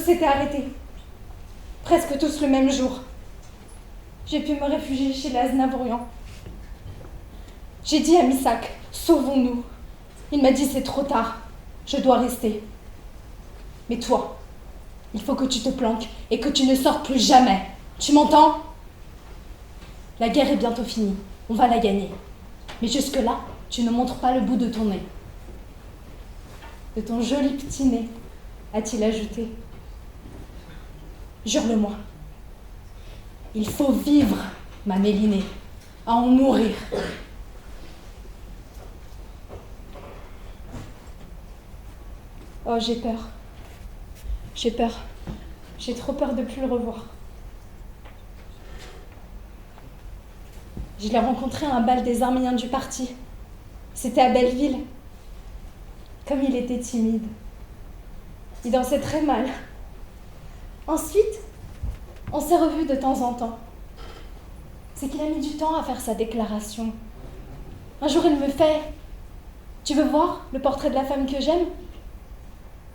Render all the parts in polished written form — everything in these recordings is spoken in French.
s'étaient arrêtés. Presque tous le même jour. J'ai pu me réfugier chez les Aznavourian. J'ai dit à Missak, sauvons-nous. Il m'a dit, c'est trop tard, je dois rester. Mais toi, il faut que tu te planques et que tu ne sortes plus jamais. Tu m'entends? La guerre est bientôt finie, on va la gagner. Mais jusque-là, tu ne montres pas le bout de ton nez. De ton joli petit nez, a-t-il ajouté. Jure-le-moi. Il faut vivre, ma Mélinée, à en mourir. Oh, j'ai peur. J'ai peur. J'ai trop peur de ne plus le revoir. Je l'ai rencontré à un bal des Arméniens du parti. C'était à Belleville. Comme il était timide. Il dansait très mal. Ensuite, on s'est revus de temps en temps. C'est qu'il a mis du temps à faire sa déclaration. Un jour, il me fait « Tu veux voir le portrait de la femme que j'aime ?»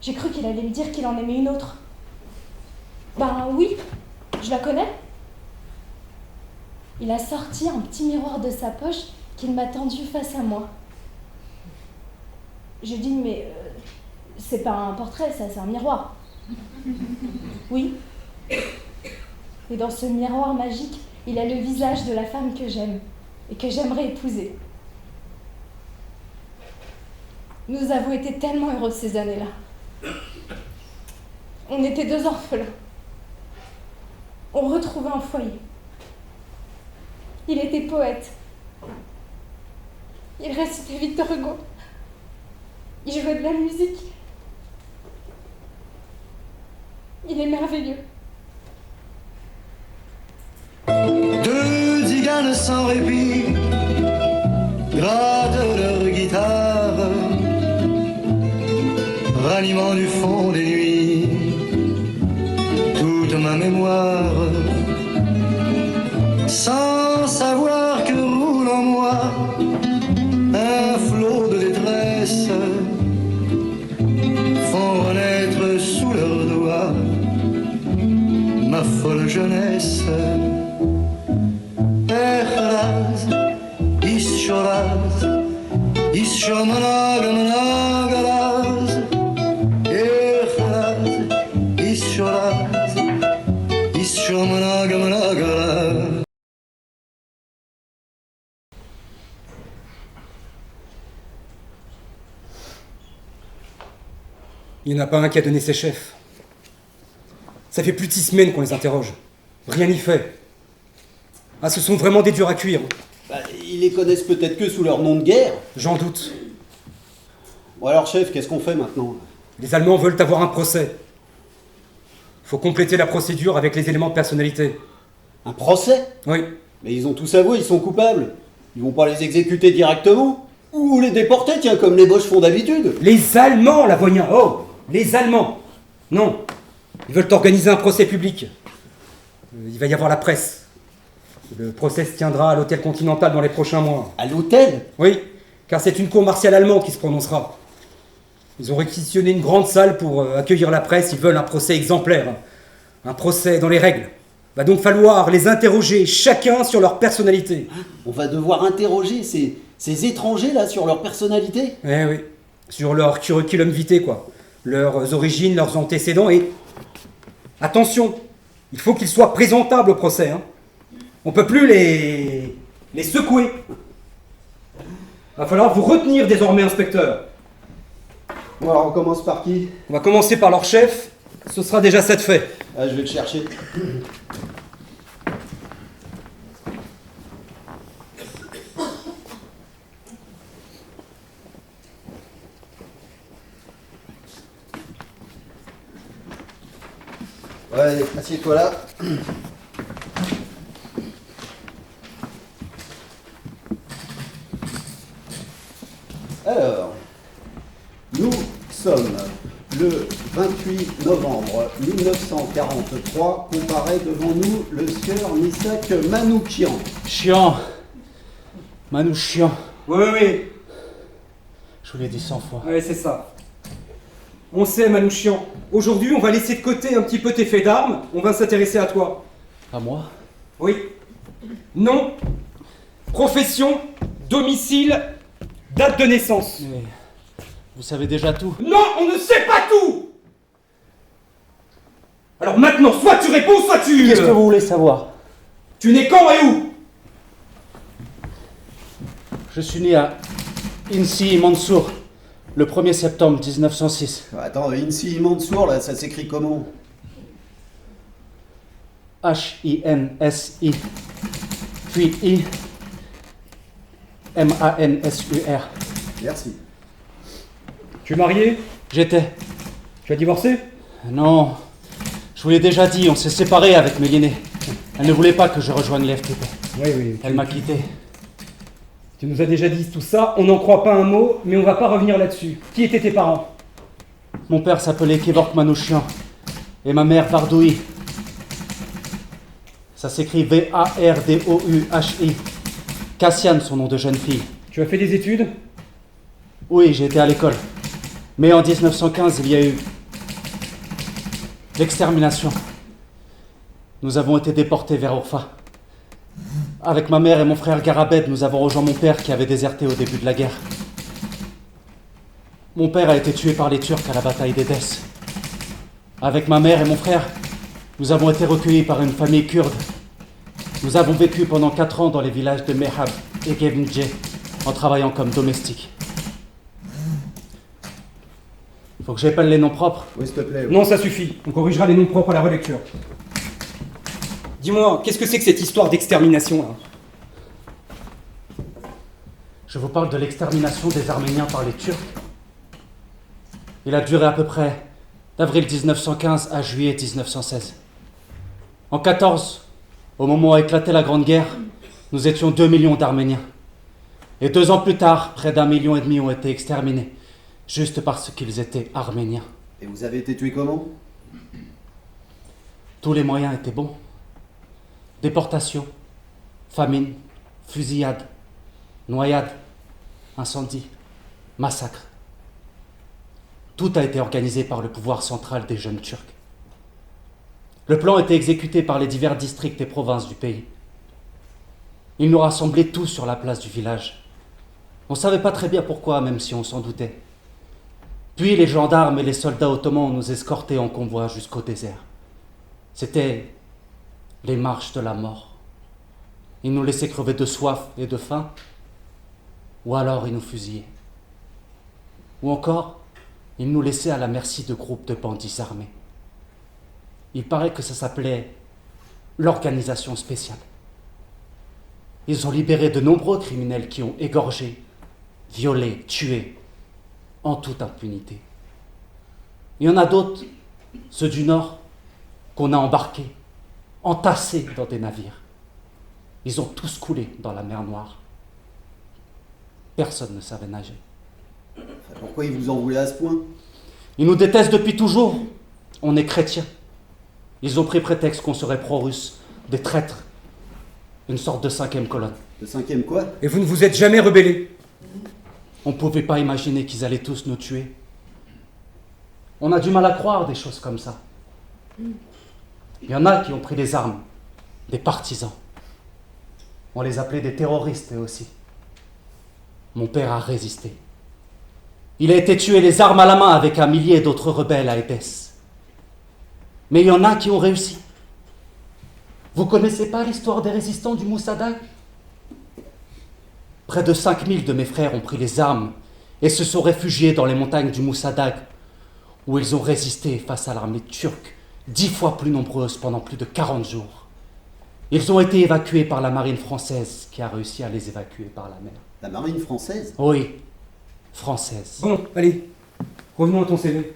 J'ai cru qu'il allait me dire qu'il en aimait une autre. Ben oui, je la connais. Il a sorti un petit miroir de sa poche qu'il m'a tendu face à moi. J'ai dit, mais c'est pas un portrait, ça, c'est un miroir. Oui. Et dans ce miroir magique, il a le visage de la femme que j'aime et que j'aimerais épouser. Nous avons été tellement heureux ces années-là. On était deux orphelins. On retrouvait un foyer. Il était poète. Il récitait Victor Hugo. Il jouait de la musique. Il est merveilleux. Deux tziganes sans répit grattent leur guitare, ranimant du fond des nuits toute ma mémoire, sans savoir que roule en moi un flot de détresse, font renaître sous leurs doigts ma folle jeunesse. Echraz, ischoraz, ischomanagamanagalaz, echraz, ischoraz, ischomanagamanagalaz. Il n'y en a pas un qui a donné ses chefs. Ça fait plus de 6 semaines qu'on les interroge. Rien n'y fait. Ah, ce sont vraiment des durs à cuire. Bah, ils les connaissent peut-être que sous leur nom de guerre. J'en doute. Bon alors chef, qu'est-ce qu'on fait maintenant? Les Allemands veulent avoir un procès. Faut compléter la procédure avec les éléments de personnalité. Un procès? Oui. Mais ils ont tous avoué, ils sont coupables. Ils vont pas les exécuter directement? Ou les déporter, tiens, comme les Boches font d'habitude? Les Allemands, Lavoyen. Oh, les Allemands. Non. Ils veulent organiser un procès public. Il va y avoir la presse. Le procès se tiendra à l'hôtel Continental dans les prochains mois. À l'hôtel? Oui, car c'est une cour martiale allemande qui se prononcera. Ils ont réquisitionné une grande salle pour accueillir la presse. Ils veulent un procès exemplaire. Un procès dans les règles. Va donc falloir les interroger chacun sur leur personnalité. On va devoir interroger ces étrangers là sur leur personnalité? Eh oui, sur leur curriculum vitae quoi. Leurs origines, leurs antécédents et... Attention, il faut qu'ils soient présentables au procès. Hein. On peut plus les secouer. Va falloir vous retenir désormais, inspecteur. Bon alors on commence par qui? On va commencer par leur chef. Ce sera déjà ça de fait. Ah, je vais le chercher. Ouais, assieds-toi là. Alors, nous sommes le 28 novembre 1943, comparaît devant nous le sieur Missak Manouchian. Chiant. Manouchian. Oui. Je vous l'ai dit 100 fois. Oui, c'est ça. On sait, Manouchian. Aujourd'hui, on va laisser de côté un petit peu tes faits d'armes. On va s'intéresser à toi. À moi? Oui. Nom, profession, domicile, date de naissance. Mais vous savez déjà tout. Non, on ne sait pas tout. Alors maintenant, soit tu réponds, soit tu... Qu'est-ce que vous voulez savoir? Tu nais quand et où? Je suis né à Insi Mansour, le 1er septembre 1906. Attends, Insi Mansour, là, ça s'écrit comment? H-I-N-S-I, puis I, M-A-N-S-U-R. Merci. Tu es marié? J'étais. Tu as divorcé? Non, je vous l'ai déjà dit, on s'est séparés avec Mélinée. Elle ne voulait pas que je rejoigne l'FTP. Oui. Elle m'a quitté. Tu nous as déjà dit tout ça, on n'en croit pas un mot, mais on va pas revenir là-dessus. Qui étaient tes parents? Mon père s'appelait Kevork Manouchian et ma mère Vardoui. Ça s'écrit V-A-R-D-O-U-H-I. Cassiane, son nom de jeune fille. Tu as fait des études? Oui, j'ai été à l'école. Mais en 1915, il y a eu l'extermination. Nous avons été déportés vers Urfa. Avec ma mère et mon frère Garabed, nous avons rejoint mon père qui avait déserté au début de la guerre. Mon père a été tué par les Turcs à la bataille d'Édesse. Avec ma mère et mon frère, nous avons été recueillis par une famille kurde. Nous avons vécu pendant 4 ans dans les villages de Mehab et Gebnje, en travaillant comme domestiques. Faut que j'appelle les noms propres. Oui, s'il te plaît. Non, ça suffit. On corrigera les noms propres à la relecture. Dis-moi, qu'est-ce que c'est que cette histoire d'extermination, là? Je vous parle de l'extermination des Arméniens par les Turcs. Il a duré à peu près d'avril 1915 à juillet 1916. En 14, au moment où a éclaté la Grande Guerre, nous étions 2 millions d'Arméniens. Et 2 ans plus tard, près d'1,5 million ont été exterminés, juste parce qu'ils étaient Arméniens. Et vous avez été tué comment? Tous les moyens étaient bons. Déportation, famine, fusillade, noyade, incendie, massacre. Tout a été organisé par le pouvoir central des jeunes Turcs. Le plan était exécuté par les divers districts et provinces du pays. Ils nous rassemblaient tous sur la place du village. On ne savait pas très bien pourquoi, même si on s'en doutait. Puis les gendarmes et les soldats ottomans nous escortaient en convoi jusqu'au désert. C'était les marches de la mort. Ils nous laissaient crever de soif et de faim, ou alors ils nous fusillaient. Ou encore, ils nous laissaient à la merci de groupes de bandits armés. Il paraît que ça s'appelait l'organisation spéciale. Ils ont libéré de nombreux criminels qui ont égorgé, violé, tué, en toute impunité. Il y en a d'autres, ceux du Nord, qu'on a embarqués, entassés dans des navires. Ils ont tous coulé dans la mer Noire. Personne ne savait nager. Pourquoi ils vous en voulaient à ce point? Ils nous détestent depuis toujours. On est chrétiens. Ils ont pris prétexte qu'on serait pro-russes, des traîtres, une sorte de 5e colonne. Le 5e quoi? Et vous ne vous êtes jamais rebellés? On ne pouvait pas imaginer qu'ils allaient tous nous tuer. On a du mal à croire des choses comme ça. Il y en a qui ont pris des armes, des partisans. On les appelait des terroristes eux aussi. Mon père a résisté. Il a été tué les armes à la main avec 1 millier d'autres rebelles à Édesse. Mais il y en a qui ont réussi. Vous connaissez pas l'histoire des résistants du Moussadag? Près de 5000 de mes frères ont pris les armes et se sont réfugiés dans les montagnes du Moussadag, où ils ont résisté face à l'armée turque, 10 fois plus nombreuse pendant plus de 40 jours. Ils ont été évacués par la marine française, qui a réussi à les évacuer par la mer. La marine française? Oui, française. Bon, allez, revenons à ton CV.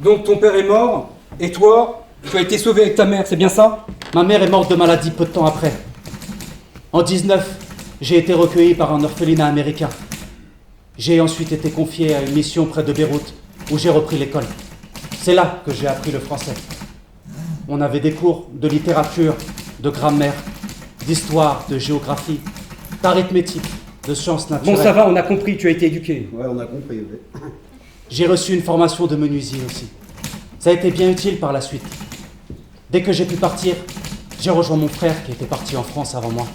Donc ton père est mort, et toi, tu as été sauvé avec ta mère, c'est bien ça? Ma mère est morte de maladie peu de temps après. En 19, j'ai été recueilli par un orphelinat américain. J'ai ensuite été confié à une mission près de Beyrouth, où j'ai repris l'école. C'est là que j'ai appris le français. On avait des cours de littérature, de grammaire, d'histoire, de géographie, d'arithmétique, de sciences naturelles. Bon, ça va, on a compris, tu as été éduqué. Ouais, on a compris. Ouais. J'ai reçu une formation de menuisier aussi. Ça a été bien utile par la suite. Dès que j'ai pu partir, j'ai rejoint mon frère qui était parti en France avant moi.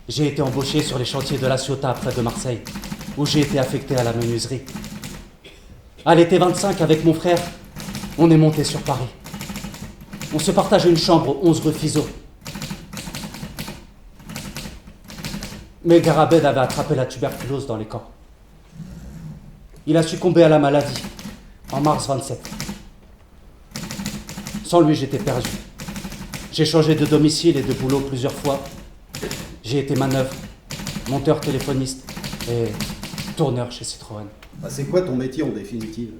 J'ai été embauché sur les chantiers de La Ciotat près de Marseille, où j'ai été affecté à la menuiserie. À l'été 25, avec mon frère, on est monté sur Paris. On se partageait une chambre au 11 rue Fizeau. Mais Garabed avait attrapé la tuberculose dans les camps. Il a succombé à la maladie en mars 27. Sans lui, j'étais perdu. J'ai changé de domicile et de boulot plusieurs fois. J'ai été manœuvre, monteur téléphoniste et tourneur chez Citroën. Bah, c'est quoi ton métier en définitive?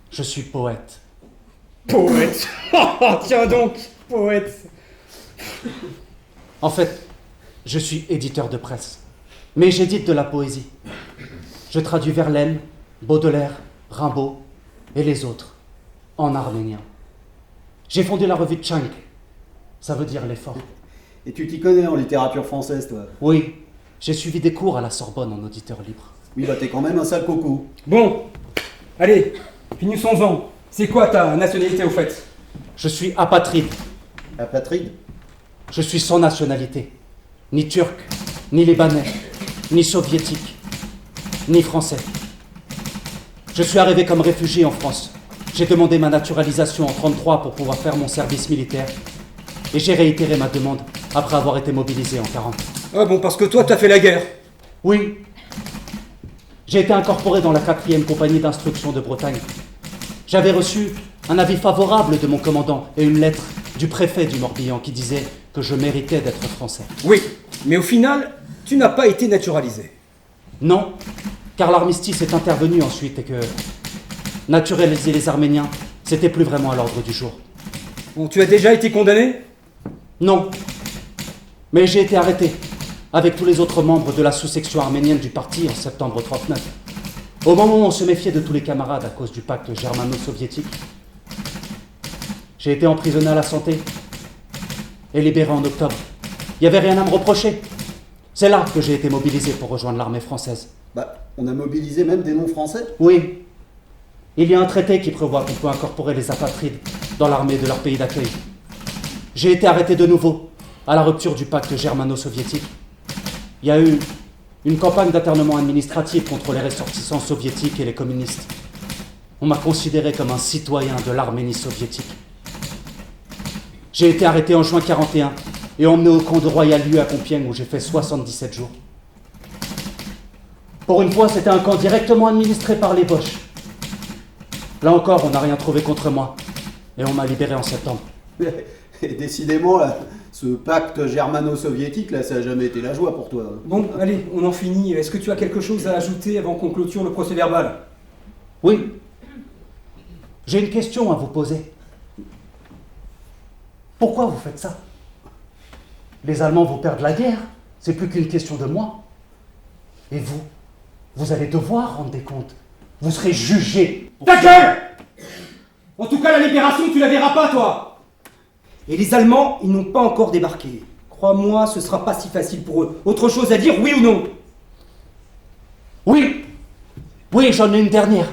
Je suis poète. Poète. Tiens donc, poète. En fait, je suis éditeur de presse. Mais j'édite de la poésie. Je traduis Verlaine, Baudelaire, Rimbaud et les autres en arménien. J'ai fondé la revue Tchank. Ça veut dire l'effort. Et tu t'y connais en littérature française, toi? Oui, j'ai suivi des cours à la Sorbonne en auditeur libre. Oui, bah t'es quand même un sale coco. Bon, allez, finissons-en. C'est quoi ta nationalité au fait? Je suis apatride. Apatride? Je suis sans nationalité. Ni turc, ni libanais, ni soviétique, ni français. Je suis arrivé comme réfugié en France. J'ai demandé ma naturalisation en 1933 pour pouvoir faire mon service militaire. Et j'ai réitéré ma demande après avoir été mobilisé en 1940. Ah bon, parce que toi, t'as fait la guerre. Oui. J'ai été incorporé dans la 4e compagnie d'instruction de Bretagne. J'avais reçu un avis favorable de mon commandant et une lettre du préfet du Morbihan qui disait que je méritais d'être français. Oui, mais au final, tu n'as pas été naturalisé. Non, car l'armistice est intervenu ensuite et que naturaliser les Arméniens, c'était plus vraiment à l'ordre du jour. Bon, tu as déjà été condamné? Non, mais j'ai été arrêté avec tous les autres membres de la sous-section arménienne du parti en septembre 1939. Au moment où on se méfiait de tous les camarades à cause du pacte germano-soviétique. J'ai été emprisonné à la santé et libéré en octobre. Il n'y avait rien à me reprocher. C'est là que j'ai été mobilisé pour rejoindre l'armée française. Bah, on a mobilisé même des non-français? Oui, il y a un traité qui prévoit qu'on peut incorporer les apatrides dans l'armée de leur pays d'accueil. J'ai été arrêté de nouveau à la rupture du pacte germano-soviétique. Il y a eu une campagne d'internement administratif contre les ressortissants soviétiques et les communistes. On m'a considéré comme un citoyen de l'Arménie soviétique. J'ai été arrêté en juin 1941 et emmené au camp de Royal-Lieu à Compiègne où j'ai fait 77 jours. Pour une fois, c'était un camp directement administré par les Boches. Là encore, on n'a rien trouvé contre moi et on m'a libéré en septembre. Et décidément, là, ce pacte germano-soviétique, là, ça a jamais été la joie pour toi. Bon, allez, on en finit. Est-ce que tu as quelque chose à ajouter avant qu'on clôture le procès-verbal? Oui. J'ai une question à vous poser. Pourquoi vous faites ça? Les Allemands vont perdre la guerre. C'est plus qu'une question de mois. Et vous? Vous allez devoir rendre des comptes. Vous serez jugé. Ta gueule! En tout cas, la libération, tu la verras pas, toi! Et les Allemands, ils n'ont pas encore débarqué. Crois-moi, ce sera pas si facile pour eux. Autre chose à dire, oui ou non? Oui. Oui, j'en ai une dernière.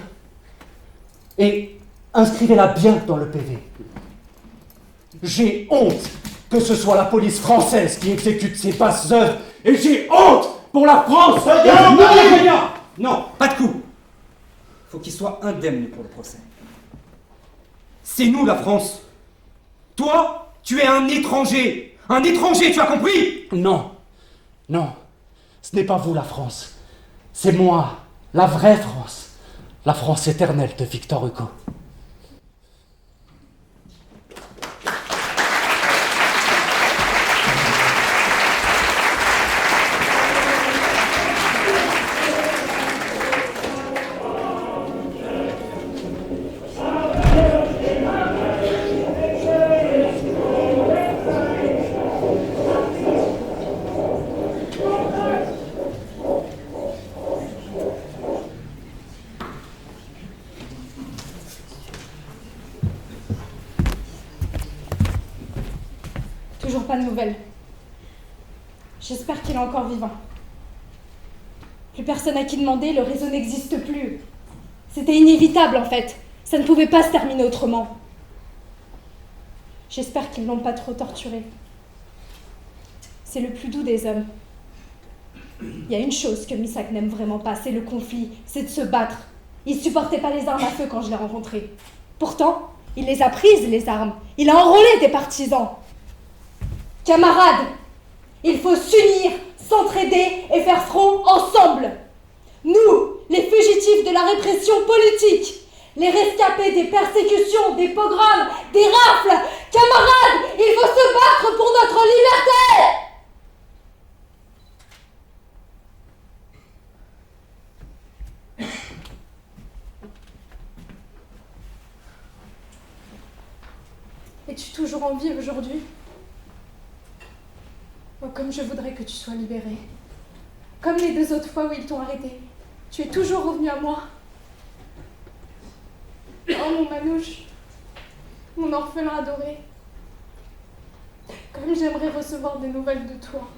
Et inscrivez-la bien dans le PV. J'ai honte que ce soit la police française qui exécute ces basses œuvres. Et j'ai honte pour la France. Non, pas de coup. Faut qu'il soit indemne pour le procès. C'est nous, la France. Toi, tu es un étranger. Un étranger, tu as compris? Non, non, ce n'est pas vous la France. C'est moi, la vraie France. La France éternelle de Victor Hugo. Toujours pas de nouvelles. J'espère qu'il est encore vivant. Plus personne à qui demander, le réseau n'existe plus. C'était inévitable en fait. Ça ne pouvait pas se terminer autrement. J'espère qu'ils ne l'ont pas trop torturé. C'est le plus doux des hommes. Il y a une chose que Misak n'aime vraiment pas, c'est le conflit, c'est de se battre. Il supportait pas les armes à feu quand je l'ai rencontré. Pourtant, il les a prises, les armes. Il a enrôlé des partisans. Camarades, il faut s'unir, s'entraider et faire front ensemble. Nous, les fugitifs de la répression politique, les rescapés des persécutions, des pogroms, des rafles, camarades, il faut se battre pour notre liberté! Es-tu toujours en vie aujourd'hui? Oh, comme je voudrais que tu sois libérée. Comme les 2 autres fois où ils t'ont arrêté. Tu es toujours revenu à moi. Oh mon Manouche, mon orphelin adoré. Comme j'aimerais recevoir des nouvelles de toi.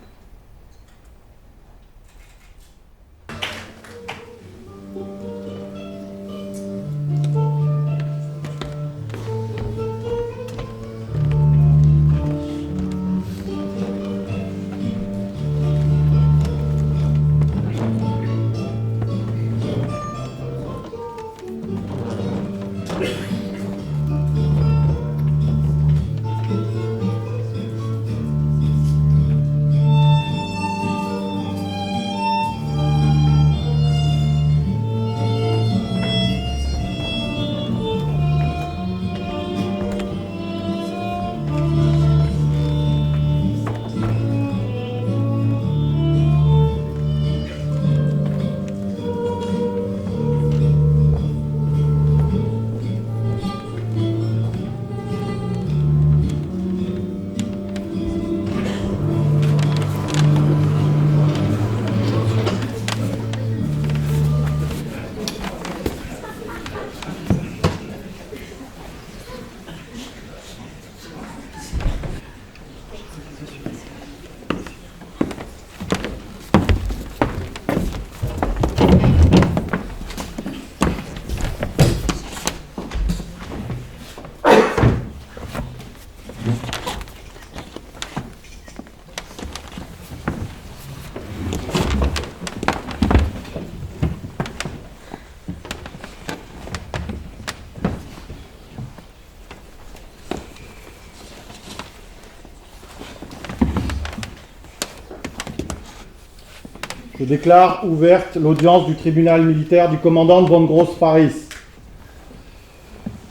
Je déclare ouverte l'audience du tribunal militaire du commandant de von Groß-Paris.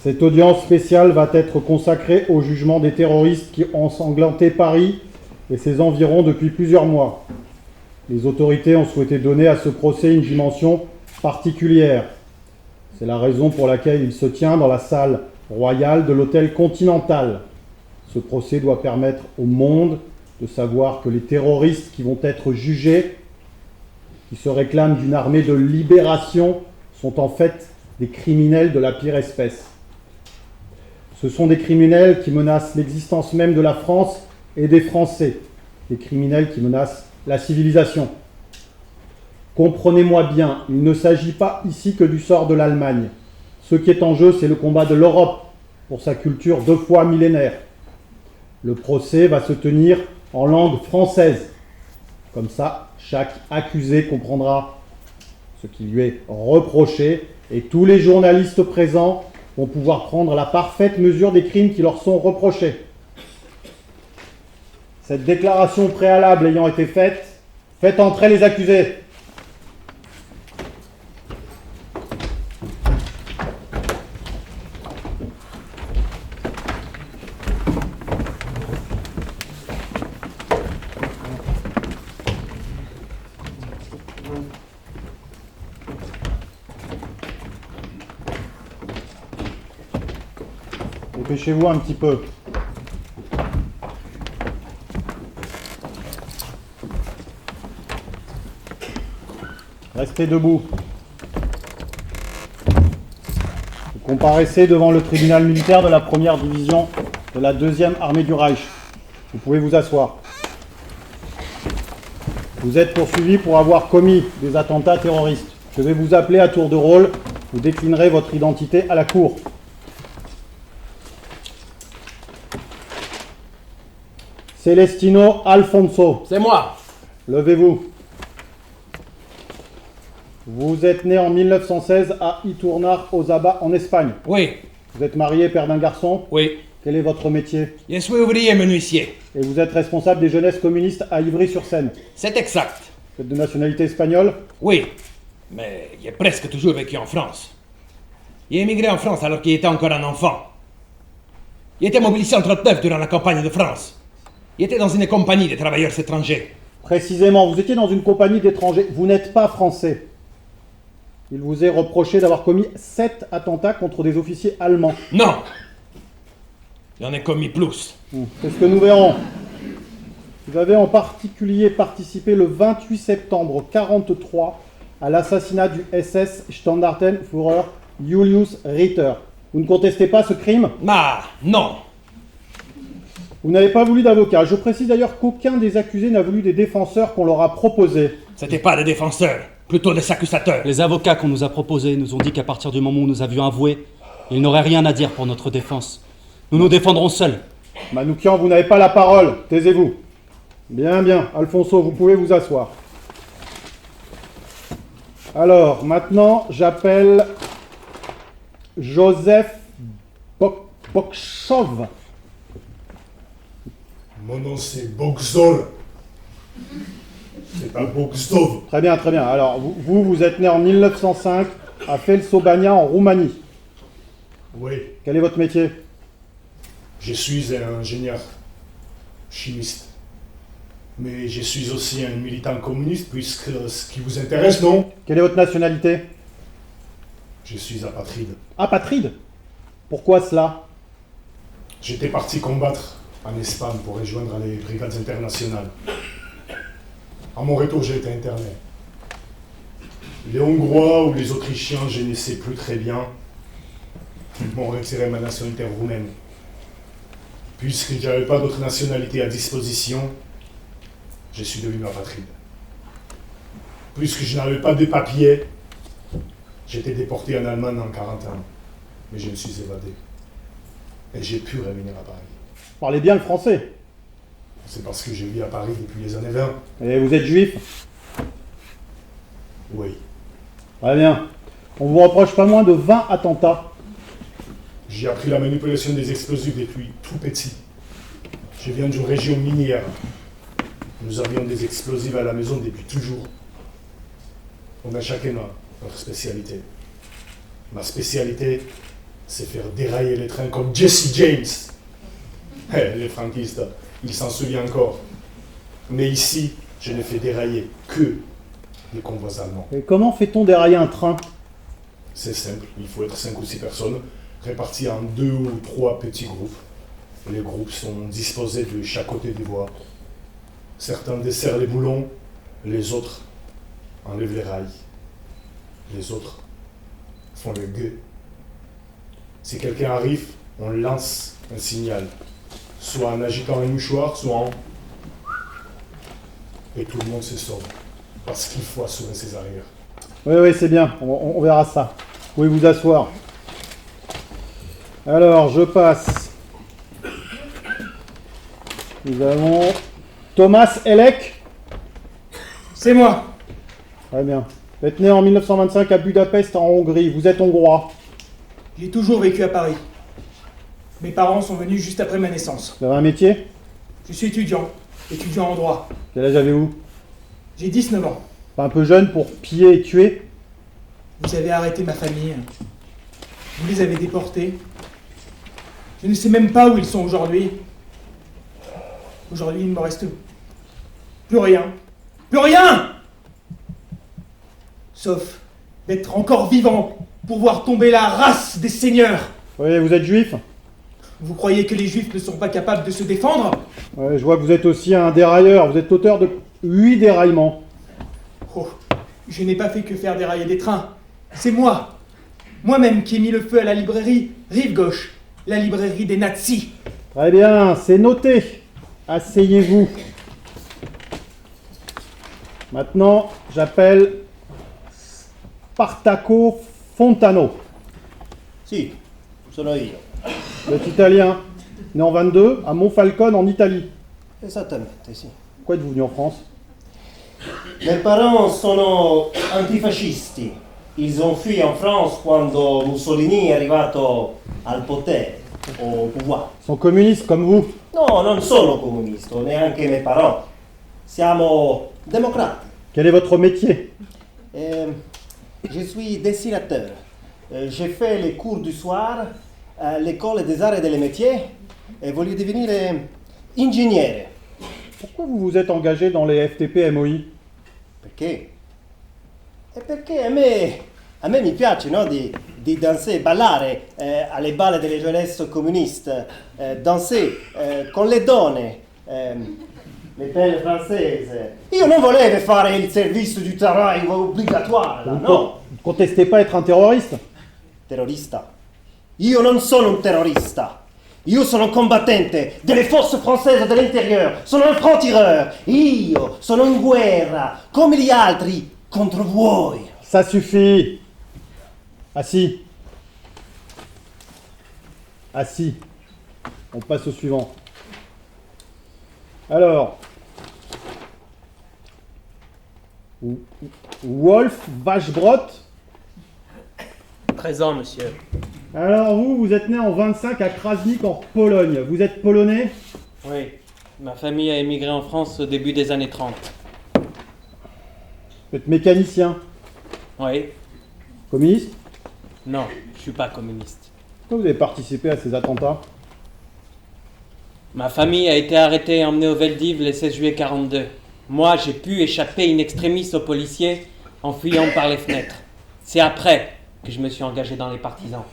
Cette audience spéciale va être consacrée au jugement des terroristes qui ont ensanglanté Paris et ses environs depuis plusieurs mois. Les autorités ont souhaité donner à ce procès une dimension particulière. C'est la raison pour laquelle il se tient dans la salle royale de l'hôtel Continental. Ce procès doit permettre au monde de savoir que les terroristes qui vont être jugés, qui se réclament d'une armée de libération, sont en fait des criminels de la pire espèce. Ce sont des criminels qui menacent l'existence même de la France et des Français, des criminels qui menacent la civilisation. Comprenez-moi bien, il ne s'agit pas ici que du sort de l'Allemagne. Ce qui est en jeu, c'est le combat de l'Europe pour sa culture 2 fois millénaire. Le procès va se tenir en langue française. Comme ça, chaque accusé comprendra ce qui lui est reproché et tous les journalistes présents vont pouvoir prendre la parfaite mesure des crimes qui leur sont reprochés. Cette déclaration préalable ayant été faite, faites entrer les accusés. Dépêchez-vous un petit peu. Restez debout. Vous comparaissez devant le tribunal militaire de la 1re division de la 2e armée du Reich. Vous pouvez vous asseoir. Vous êtes poursuivi pour avoir commis des attentats terroristes. Je vais vous appeler à tour de rôle. Vous déclinerez votre identité à la cour. Celestino Alfonso. C'est moi. Levez-vous. Vous êtes né en 1916 à Iturnar, Osaba, en Espagne. Oui, Vous êtes marié, père d'un garçon. oui. Quel est votre métier? Je suis ouvrier menuisier. Et vous êtes responsable des jeunesses communistes à Ivry-sur-Seine. C'est exact. Vous êtes de nationalité espagnole. Oui, mais j'ai presque toujours vécu en France. J'ai émigré en France alors qu'il était encore un enfant. Il était mobilisé en 1939 durant la campagne de France. Il était dans une compagnie de travailleurs étrangers. Précisément, vous étiez dans une compagnie d'étrangers. Vous n'êtes pas français. Il vous est reproché d'avoir commis 7 attentats contre des officiers allemands. Non. J'en ai commis plus. C'est ce que nous verrons. Vous avez en particulier participé le 28 septembre 1943 à l'assassinat du SS Standartenführer Julius Ritter. Vous ne contestez pas ce crime? Ah, non. Vous n'avez pas voulu d'avocat. Je précise d'ailleurs qu'aucun des accusés n'a voulu des défenseurs qu'on leur a proposés. C'était pas des défenseurs, plutôt des accusateurs. Les avocats qu'on nous a proposés nous ont dit qu'à partir du moment où nous avions avoué, ils n'auraient rien à dire pour notre défense. Nous nous défendrons seuls. Manoukian, vous n'avez pas la parole. Taisez-vous. Bien, bien. Alfonso, vous pouvez vous asseoir. Alors, maintenant, j'appelle Joseph Bokchov. Mon nom c'est Bogzor. C'est pas Bogzdov. Très bien, très bien. Alors, vous êtes né en 1905 à Felsobania, en Roumanie. Oui, Quel est votre métier? je suis un ingénieur chimiste. Mais je suis aussi un militant communiste, puisque ce qui vous intéresse, non? Quelle est votre nationalité? Je suis apatride. Apatride? Pourquoi cela? J'étais parti combattre en Espagne pour rejoindre les brigades internationales. À mon retour, j'ai été interné. Les Hongrois ou les Autrichiens, je ne sais plus très bien, m'ont retiré ma nationalité roumaine. Puisque je n'avais pas d'autre nationalité à disposition, je suis devenu apatride. Puisque je n'avais pas de papiers, j'étais déporté en Allemagne en 1941. Mais je me suis évadé. Et j'ai pu revenir à Paris. Vous parlez bien le français. C'est parce que je vis à Paris depuis les années 20. Et vous êtes juif? Oui. Très bien. On vous reproche pas moins de 20 attentats. J'ai appris la manipulation des explosifs depuis tout petit. Je viens d'une région minière. Nous avions des explosifs à la maison depuis toujours. On a chacun notre spécialité. Ma spécialité, c'est faire dérailler les trains comme Jesse James. Les franquistes, ils s'en souviennent encore. Mais ici, je ne fais dérailler que les convois allemands. Et comment fait-on dérailler un train? C'est simple, il faut être 5 ou 6 personnes, réparties en 2 ou 3 petits groupes. Les groupes sont disposés de chaque côté des voies. Certains desserrent les boulons, les autres enlèvent les rails. Les autres font le gueux. Si quelqu'un arrive, on lance un signal, soit en agitant un mouchoir, soit en... Et tout le monde se sauve, parce qu'il faut assurer ses arrières. Oui, oui, c'est bien. On verra ça. Vous pouvez vous asseoir. Alors, je passe. Nous avons Thomas Elek. C'est moi. Très bien. Vous êtes né en 1925 à Budapest, en Hongrie. Vous êtes hongrois. J'ai toujours vécu à Paris. Mes parents sont venus juste après ma naissance. Vous avez un métier? Je suis étudiant en droit. Quel âge avez-vous? J'ai 19 ans. Pas un peu jeune pour piller et tuer? Vous avez arrêté ma famille. Vous les avez déportés. Je ne sais même pas où ils sont aujourd'hui. Aujourd'hui, il ne me reste plus rien. Plus rien! Sauf d'être encore vivant pour voir tomber la race des seigneurs. Oui, vous êtes juif? Vous croyez que les juifs ne sont pas capables de se défendre? Ouais, je vois que vous êtes aussi un dérailleur. Vous êtes auteur de 8 déraillements. Oh, je n'ai pas fait que faire dérailler des trains. C'est moi-même qui ai mis le feu à la librairie Rive Gauche, la librairie des nazis. Très bien, c'est noté. Asseyez-vous. Maintenant, j'appelle Spartaco Fontano. Sì, sono io. Vous êtes italien, né en 22, à Monfalcone, en Italie. Esattamente, sì. Pourquoi êtes-vous venu en France? Mes parents sono antifascisti. Ils ont fui en France quando Mussolini è arrivato al potere, au pouvoir. Ils sont communistes comme vous. No, non sono comunista, neanche mes parents. Siamo democrati. Quel est votre métier? Je suis dessinateur. J'ai fait les cours du soir à l'école des arts et des métiers et voglio divenire ingegnere. Pourquoi vous vous êtes engagé dans les FTP MOI? Perché? E perché a me mi piace, no, di danser, ballare alle balle delle jeunesse comuniste, danser con le donne, le belle françaises. Io non volevo fare il servizio du travail obbligatoire, Vous no? ne contestez pas être un terroriste? Terrorista. Io non sono un terrorista. Io sono un combattente delle forze françaises dell'interieur. Sono un franc-tireur. Io sono in guerra, come gli altri, contro voi. Ça suffit. Assis. Assis. On passe au suivant. Alors. Wolf Vachebrot. 13 ans, monsieur. Alors vous êtes né en 25 à Krasnik en Pologne. Vous êtes polonais? Oui. Ma famille a émigré en France au début des années 30. Vous êtes mécanicien? Oui. Communiste? Non, je suis pas communiste. Pourquoi vous avez participé à ces attentats? Ma famille a été arrêtée et emmenée au Veldiv le 16 juillet 42. Moi, j'ai pu échapper in extremis aux policiers en fuyant par les fenêtres. C'est après que je me suis engagé dans les partisans.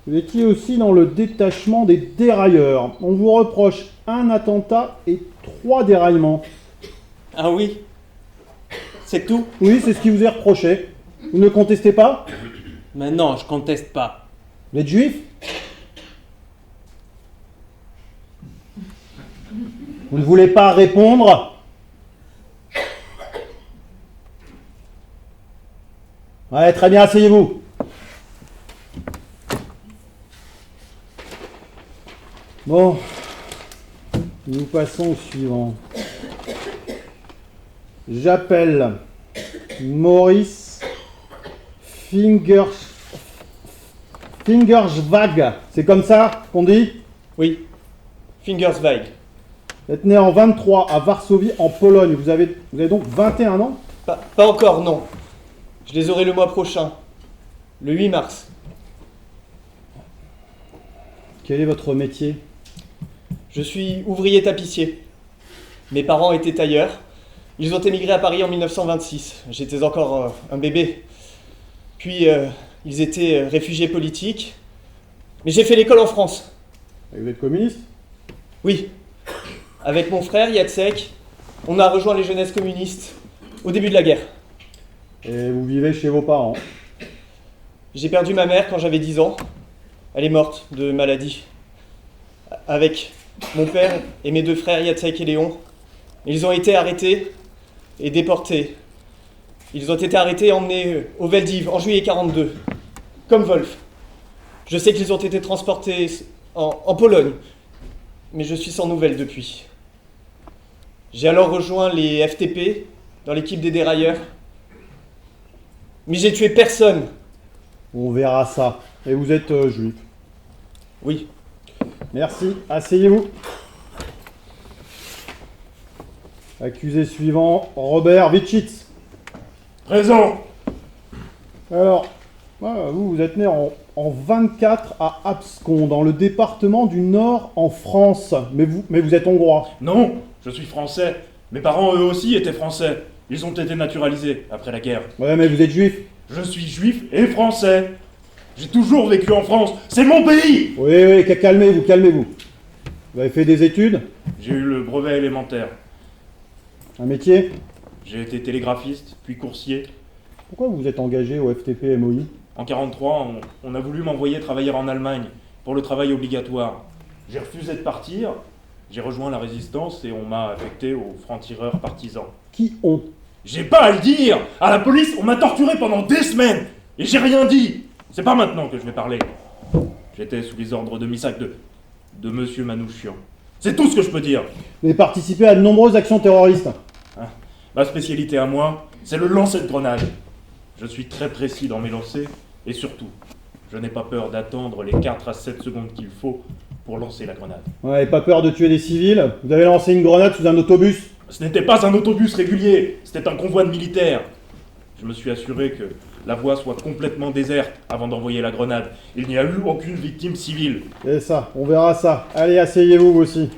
Vous étiez aussi dans le détachement des dérailleurs. On vous reproche un attentat et 3 déraillements. Ah oui? C'est tout? Oui, c'est ce qui vous est reproché. Vous ne contestez pas? Mais non, je conteste pas. Vous êtes juif? Vous ne voulez pas répondre? Ouais, très bien, asseyez-vous. Bon, nous passons au suivant. J'appelle Maurice Fingerswag. C'est comme ça qu'on dit? Oui, Fingerswag. Vous êtes né en 23 à Varsovie, en Pologne. Vous avez donc 21 ans? Pas encore, non. Je les aurai le mois prochain, le 8 mars. Quel est votre métier? Je suis ouvrier tapissier. Mes parents étaient tailleurs. Ils ont émigré à Paris en 1926. J'étais encore un bébé. Puis, ils étaient réfugiés politiques. Mais j'ai fait l'école en France. Et vous êtes communiste? Oui. Avec mon frère Yatsek, on a rejoint les jeunesses communistes au début de la guerre. Et vous vivez chez vos parents? J'ai perdu ma mère quand j'avais 10 ans. Elle est morte de maladie. Avec mon père et mes 2 frères Yatsek et Léon. Ils ont été arrêtés et déportés. Ils ont été arrêtés et emmenés au Veldiv en juillet 42, comme Wolf. Je sais qu'ils ont été transportés en Pologne, mais je suis sans nouvelles depuis. J'ai alors rejoint les FTP dans l'équipe des dérailleurs. Mais j'ai tué personne. On verra ça. Et vous êtes juif? Oui. Merci. Asseyez-vous. Accusé suivant, Robert Vitchitz. Présent. Alors, vous êtes né en 24 à Abscon, dans le département du Nord en France. Mais vous êtes hongrois. Non, je suis français. Mes parents, eux aussi, étaient français. Ils ont été naturalisés après la guerre. Ouais, mais vous êtes juif. Je suis juif et français. J'ai toujours vécu en France. C'est mon pays. Oui, calmez-vous, calmez-vous. Vous avez fait des études? J'ai eu le brevet élémentaire. Un métier? J'ai été télégraphiste, puis coursier. Pourquoi vous êtes engagé au FTP MOI? En 1943, on a voulu m'envoyer travailler en Allemagne pour le travail obligatoire. J'ai refusé de partir. J'ai rejoint la résistance et on m'a affecté aux francs-tireurs partisans. Qui ont? J'ai pas à le dire. À la police, on m'a torturé pendant des semaines. Et j'ai rien dit. C'est pas maintenant que je vais parler. J'étais sous les ordres de Missac de Monsieur Manouchian. C'est tout ce que je peux dire. Vous avez participé à de nombreuses actions terroristes. Hein, ma spécialité à moi, c'est le lancer de grenades. Je suis très précis dans mes lancers. Et surtout, je n'ai pas peur d'attendre les 4 à 7 secondes qu'il faut pour lancer la grenade. Ouais, et pas peur de tuer des civils. Vous avez lancé une grenade sous un autobus. Ce n'était pas un autobus régulier, c'était un convoi de militaires. Je me suis assuré que la voie soit complètement déserte avant d'envoyer la grenade. Il n'y a eu aucune victime civile. C'est ça, on verra ça. Allez, asseyez-vous vous aussi.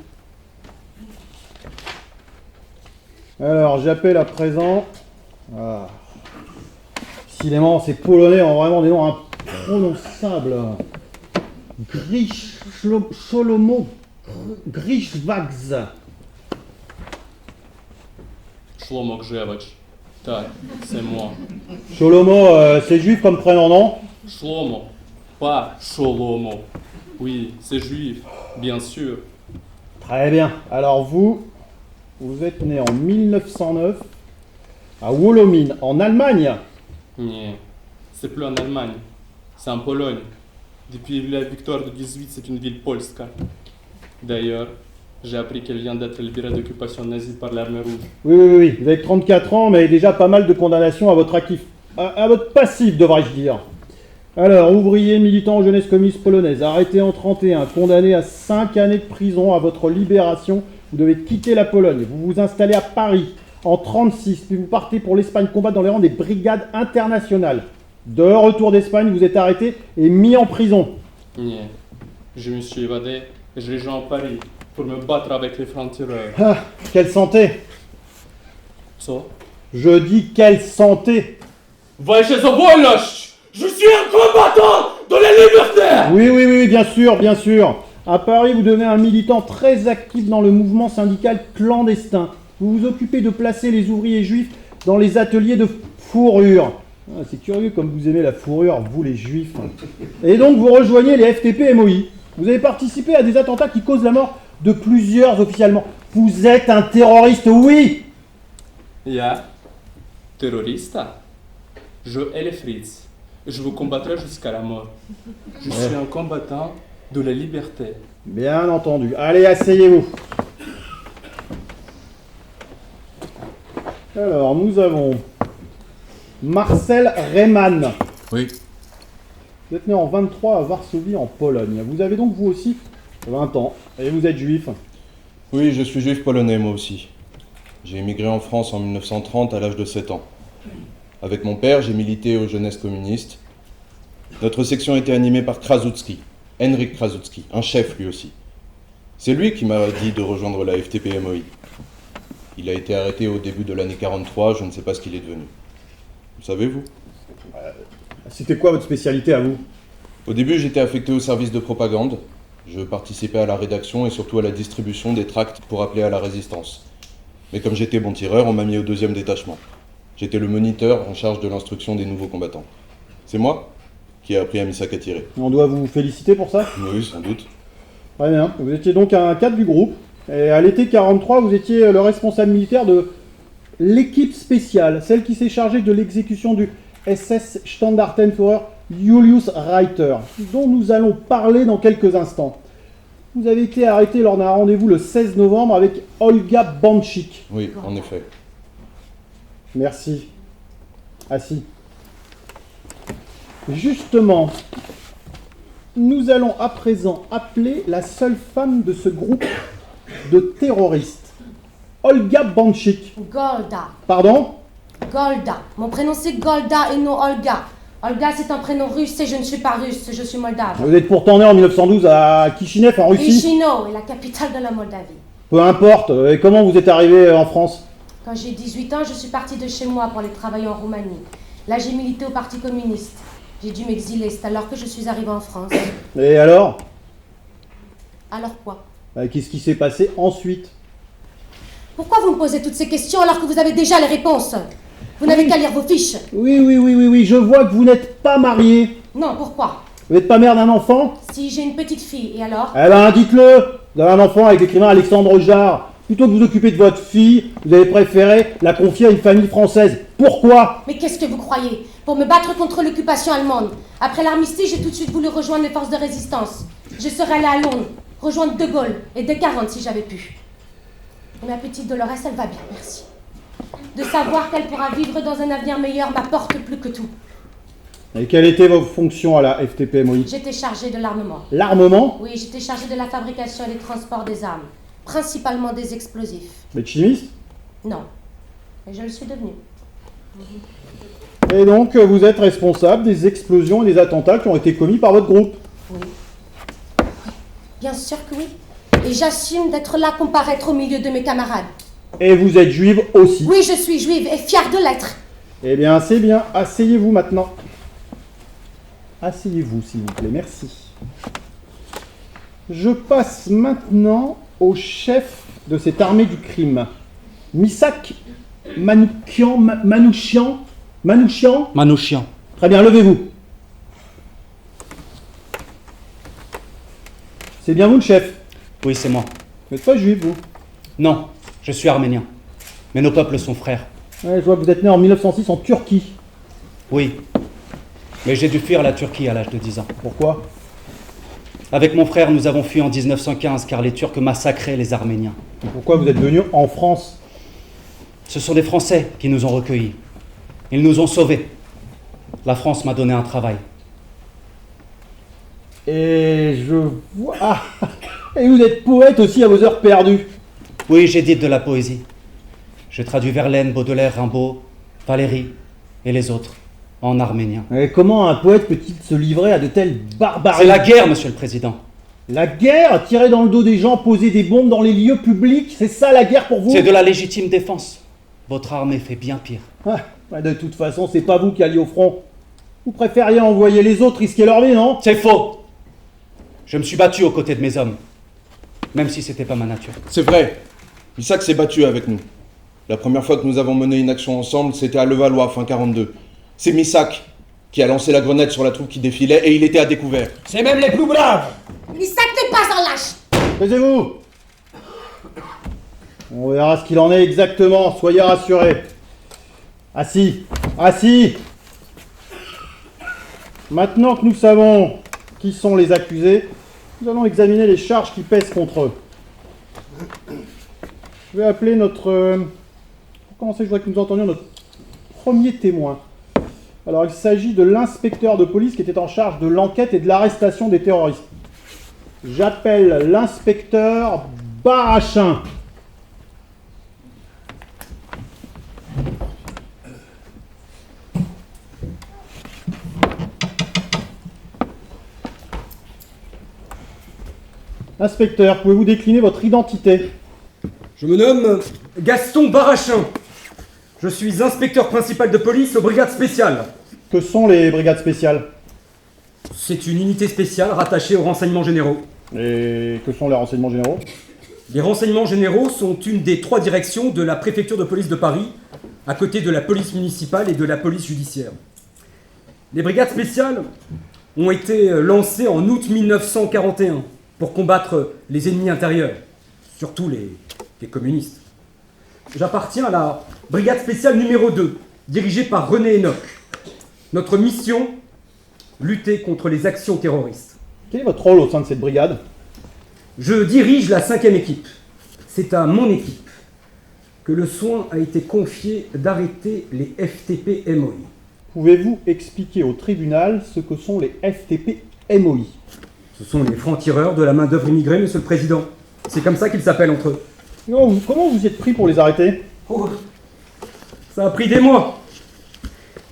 Alors, j'appelle à présent... Ah. Décidément, ces Polonais ont vraiment des noms imprononçables. Sholomo Grishwags. Shlomo Grzewacz. Tak, c'est moi. Sholomo, c'est juif comme prénom, non? Shlomo, pas Sholomo. Oui, c'est juif, bien sûr. Très bien. Alors vous êtes né en 1909 à Wołomin, en Allemagne. Non, c'est plus en Allemagne, c'est en Pologne. Depuis la victoire de 18, c'est une ville polska. D'ailleurs, j'ai appris qu'elle vient d'être libérée d'occupation nazie par l'armée rouge. Oui. Vous avez 34 ans, mais déjà pas mal de condamnations à votre actif. À votre passif, devrais-je dire. Alors, ouvrier militant en jeunesse communiste polonaise, arrêté en 31, condamné à 5 années de prison à votre libération. Vous devez quitter la Pologne. Vous vous installez à Paris en 36, puis vous partez pour l'Espagne combattre dans les rangs des brigades internationales. De retour d'Espagne, vous êtes arrêté et mis en prison. Non, je me suis évadé et je rejoins Paris pour me battre avec les francs-tireurs. Ah, quelle santé! Ça? Je dis quelle santé! Walczę za wolność! Je suis un combattant de la liberté! Oui, bien sûr. À Paris, vous devenez un militant très actif dans le mouvement syndical clandestin. Vous vous occupez de placer les ouvriers juifs dans les ateliers de fourrure. Ah, c'est curieux comme vous aimez la fourrure, vous les juifs. Et donc vous rejoignez les FTP-MOI. Vous avez participé à des attentats qui causent la mort de plusieurs officiellement. Vous êtes un terroriste, oui! Ja, terrorista. Je hais les Fritz. Je vous combattrai jusqu'à la mort. Je suis un combattant de la liberté. Bien entendu. Allez, asseyez-vous. Alors, nous avons Marcel Rehman. Oui. Vous êtes né en 23 à Varsovie, en Pologne. Vous avez donc, vous aussi, 20 ans. Et vous êtes juif. Oui, je suis juif polonais, moi aussi. J'ai émigré en France en 1930 à l'âge de 7 ans. Avec mon père, j'ai milité aux jeunesses communistes. Notre section était animée par Krasucki, Henryk Krasucki, un chef lui aussi. C'est lui qui m'a dit de rejoindre la FTP-MOI. Il a été arrêté au début de l'année 43, je ne sais pas ce qu'il est devenu. Le savez-vous? C'était quoi votre spécialité à vous? Au début, j'étais affecté au service de propagande. Je participais à la rédaction et surtout à la distribution des tracts pour appeler à la résistance. Mais comme j'étais bon tireur, on m'a mis au 2e détachement. J'étais le moniteur en charge de l'instruction des nouveaux combattants. C'est moi qui ai appris à Missac à tirer. On doit vous féliciter pour ça? Oui, sans doute. Très bien. Vous étiez donc un cadre du groupe. Et à l'été 43, vous étiez le responsable militaire de l'équipe spéciale, celle qui s'est chargée de l'exécution du SS Standartenführer Julius Reiter, dont nous allons parler dans quelques instants. Vous avez été arrêté lors d'un rendez-vous le 16 novembre avec Olga Banchik. Oui, en effet. Merci. Assis. Justement, nous allons à présent appeler la seule femme de ce groupe de terroristes. Olga Banchik. Golda. Pardon? Golda. Mon prénom c'est Golda et non Olga. Olga c'est un prénom russe et je ne suis pas russe, je suis moldave. Vous êtes pourtant né en 1912 à Kishinev en Russie. Chisinau est la capitale de la Moldavie. Peu importe. Et comment vous êtes arrivé en France? Quand j'ai 18 ans, je suis partie de chez moi pour aller travailler en Roumanie. Là j'ai milité au Parti communiste. J'ai dû m'exiler, c'est alors que je suis arrivée en France. Et alors? Alors quoi? Qu'est-ce qui s'est passé ensuite? Pourquoi vous me posez toutes ces questions alors que vous avez déjà les réponses? Vous n'avez qu'à lire vos fiches. Oui, je vois que vous n'êtes pas marié. Non, pourquoi? Vous n'êtes pas mère d'un enfant? Si, j'ai une petite fille, et alors? Eh ben, dites-le. Vous avez un enfant avec l'écrivain Alexandre Jarre. Plutôt que de vous occuper de votre fille, vous avez préféré la confier à une famille française. Pourquoi? Mais qu'est-ce que vous croyez? Pour me battre contre l'occupation allemande. Après l'armistice, j'ai tout de suite voulu rejoindre les forces de résistance. Je serais allée à Londres, rejoindre De Gaulle et D40 si j'avais pu. Et ma petite Dolores, elle va bien, merci. De savoir qu'elle pourra vivre dans un avenir meilleur m'apporte plus que tout. Et quelle était vos fonctions à la FTP-MOI? J'étais chargée de l'armement. L'armement? Oui, j'étais chargée de la fabrication et des transports des armes. Principalement des explosifs. Vous êtes chimiste? Non. Mais je le suis devenue. Et donc, vous êtes responsable des explosions et des attentats qui ont été commis par votre groupe? Oui. Bien sûr que oui. Et j'assume d'être là comparaître au milieu de mes camarades. Et vous êtes juive aussi? Oui, je suis juive et fière de l'être. Eh bien, c'est bien. Asseyez-vous maintenant. Asseyez-vous, s'il vous plaît. Merci. Je passe maintenant au chef de cette armée du crime. Misak Manouchian. Très bien, levez-vous. C'est bien vous le chef? Oui, c'est moi. Vous n'êtes pas juif, vous? Non, je suis arménien. Mais nos peuples sont frères. Ouais, je vois que vous êtes né en 1906 en Turquie. Oui. Mais j'ai dû fuir la Turquie à l'âge de 10 ans. Pourquoi? Avec mon frère, nous avons fui en 1915 car les Turcs massacraient les Arméniens. Et pourquoi vous êtes venu en France? Ce sont des Français qui nous ont recueillis. Ils nous ont sauvés. La France m'a donné un travail. Et je vois... Ah, et vous êtes poète aussi à vos heures perdues? Oui, j'édite de la poésie. Je traduis Verlaine, Baudelaire, Rimbaud, Valéry et les autres en arménien. Et comment un poète peut-il se livrer à de telles barbaries? C'est la guerre, monsieur le président. La guerre? Tirer dans le dos des gens, poser des bombes dans les lieux publics, c'est ça la guerre pour vous? C'est de la légitime défense. Votre armée fait bien pire. Ah, de toute façon, c'est pas vous qui alliez au front. Vous préfériez envoyer les autres risquer leur vie, non? C'est faux. Je me suis battu aux côtés de mes hommes. Même si c'était pas ma nature. C'est vrai. Misak s'est battu avec nous. La première fois que nous avons mené une action ensemble, c'était à Levallois, fin 42. C'est Misak qui a lancé la grenade sur la troupe qui défilait et il était à découvert. C'est même les plus braves. Misak n'est pas un lâche. Taisez-vous. On verra ce qu'il en est exactement, soyez rassurés. Assis. Assis. Maintenant que nous savons qui sont les accusés, nous allons examiner les charges qui pèsent contre eux. Je vais appeler notre... Pour commencer, je voudrais que nous entendions notre premier témoin. Alors, il s'agit de l'inspecteur de police qui était en charge de l'enquête et de l'arrestation des terroristes. J'appelle l'inspecteur Barachin. Inspecteur, pouvez-vous décliner votre identité? Je me nomme Gaston Barachin. Je suis inspecteur principal de police aux brigades spéciales. Que sont les brigades spéciales? C'est une unité spéciale rattachée aux renseignements généraux. Et que sont les renseignements généraux? Les renseignements généraux sont une des 3 directions de la préfecture de police de Paris, à côté de la police municipale et de la police judiciaire. Les brigades spéciales ont été lancées en août 1941 pour combattre les ennemis intérieurs, surtout les communistes. J'appartiens à la brigade spéciale numéro 2, dirigée par René Enoch. Notre mission, lutter contre les actions terroristes. Quel est votre rôle au sein de cette brigade? Je dirige la 5e équipe. C'est à mon équipe que le soin a été confié d'arrêter les FTP-MOI. Pouvez-vous expliquer au tribunal ce que sont les FTP-MOI? Ce sont les francs-tireurs de la main-d'œuvre immigrée, monsieur le président. C'est comme ça qu'ils s'appellent entre eux. Comment vous y êtes pris pour les arrêter? Ça a pris des mois.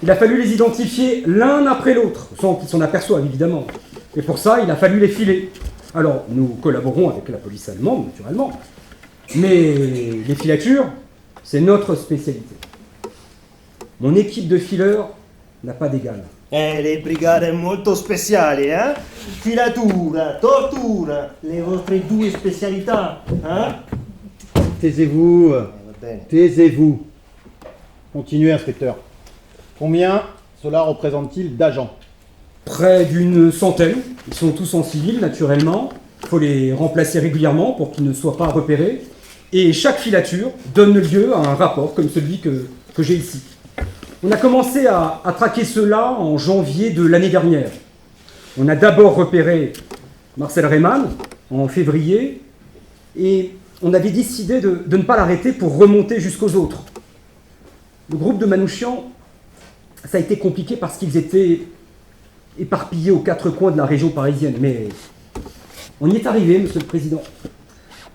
Il a fallu les identifier l'un après l'autre, sans qu'ils s'en aperçoivent évidemment. Et pour ça, il a fallu les filer. Alors, nous collaborons avec la police allemande, naturellement. Mais les filatures, c'est notre spécialité. Mon équipe de fileurs n'a pas d'égal. Le brigate molto speciali, hein? Filatura, tortura, le vostre 2 specialità, hein? Taisez-vous. Taisez-vous. Continuez, inspecteur. Combien cela représente-t-il d'agents? Près d'une centaine. Ils sont tous en civil, naturellement. Il faut les remplacer régulièrement pour qu'ils ne soient pas repérés. Et chaque filature donne lieu à un rapport comme celui que j'ai ici. On a commencé à traquer cela en janvier de l'année dernière. On a d'abord repéré Marcel Reymann en février et on avait décidé de ne pas l'arrêter pour remonter jusqu'aux autres. Le groupe de Manouchian, ça a été compliqué parce qu'ils étaient éparpillés aux quatre coins de la région parisienne. Mais on y est arrivé, Monsieur le Président.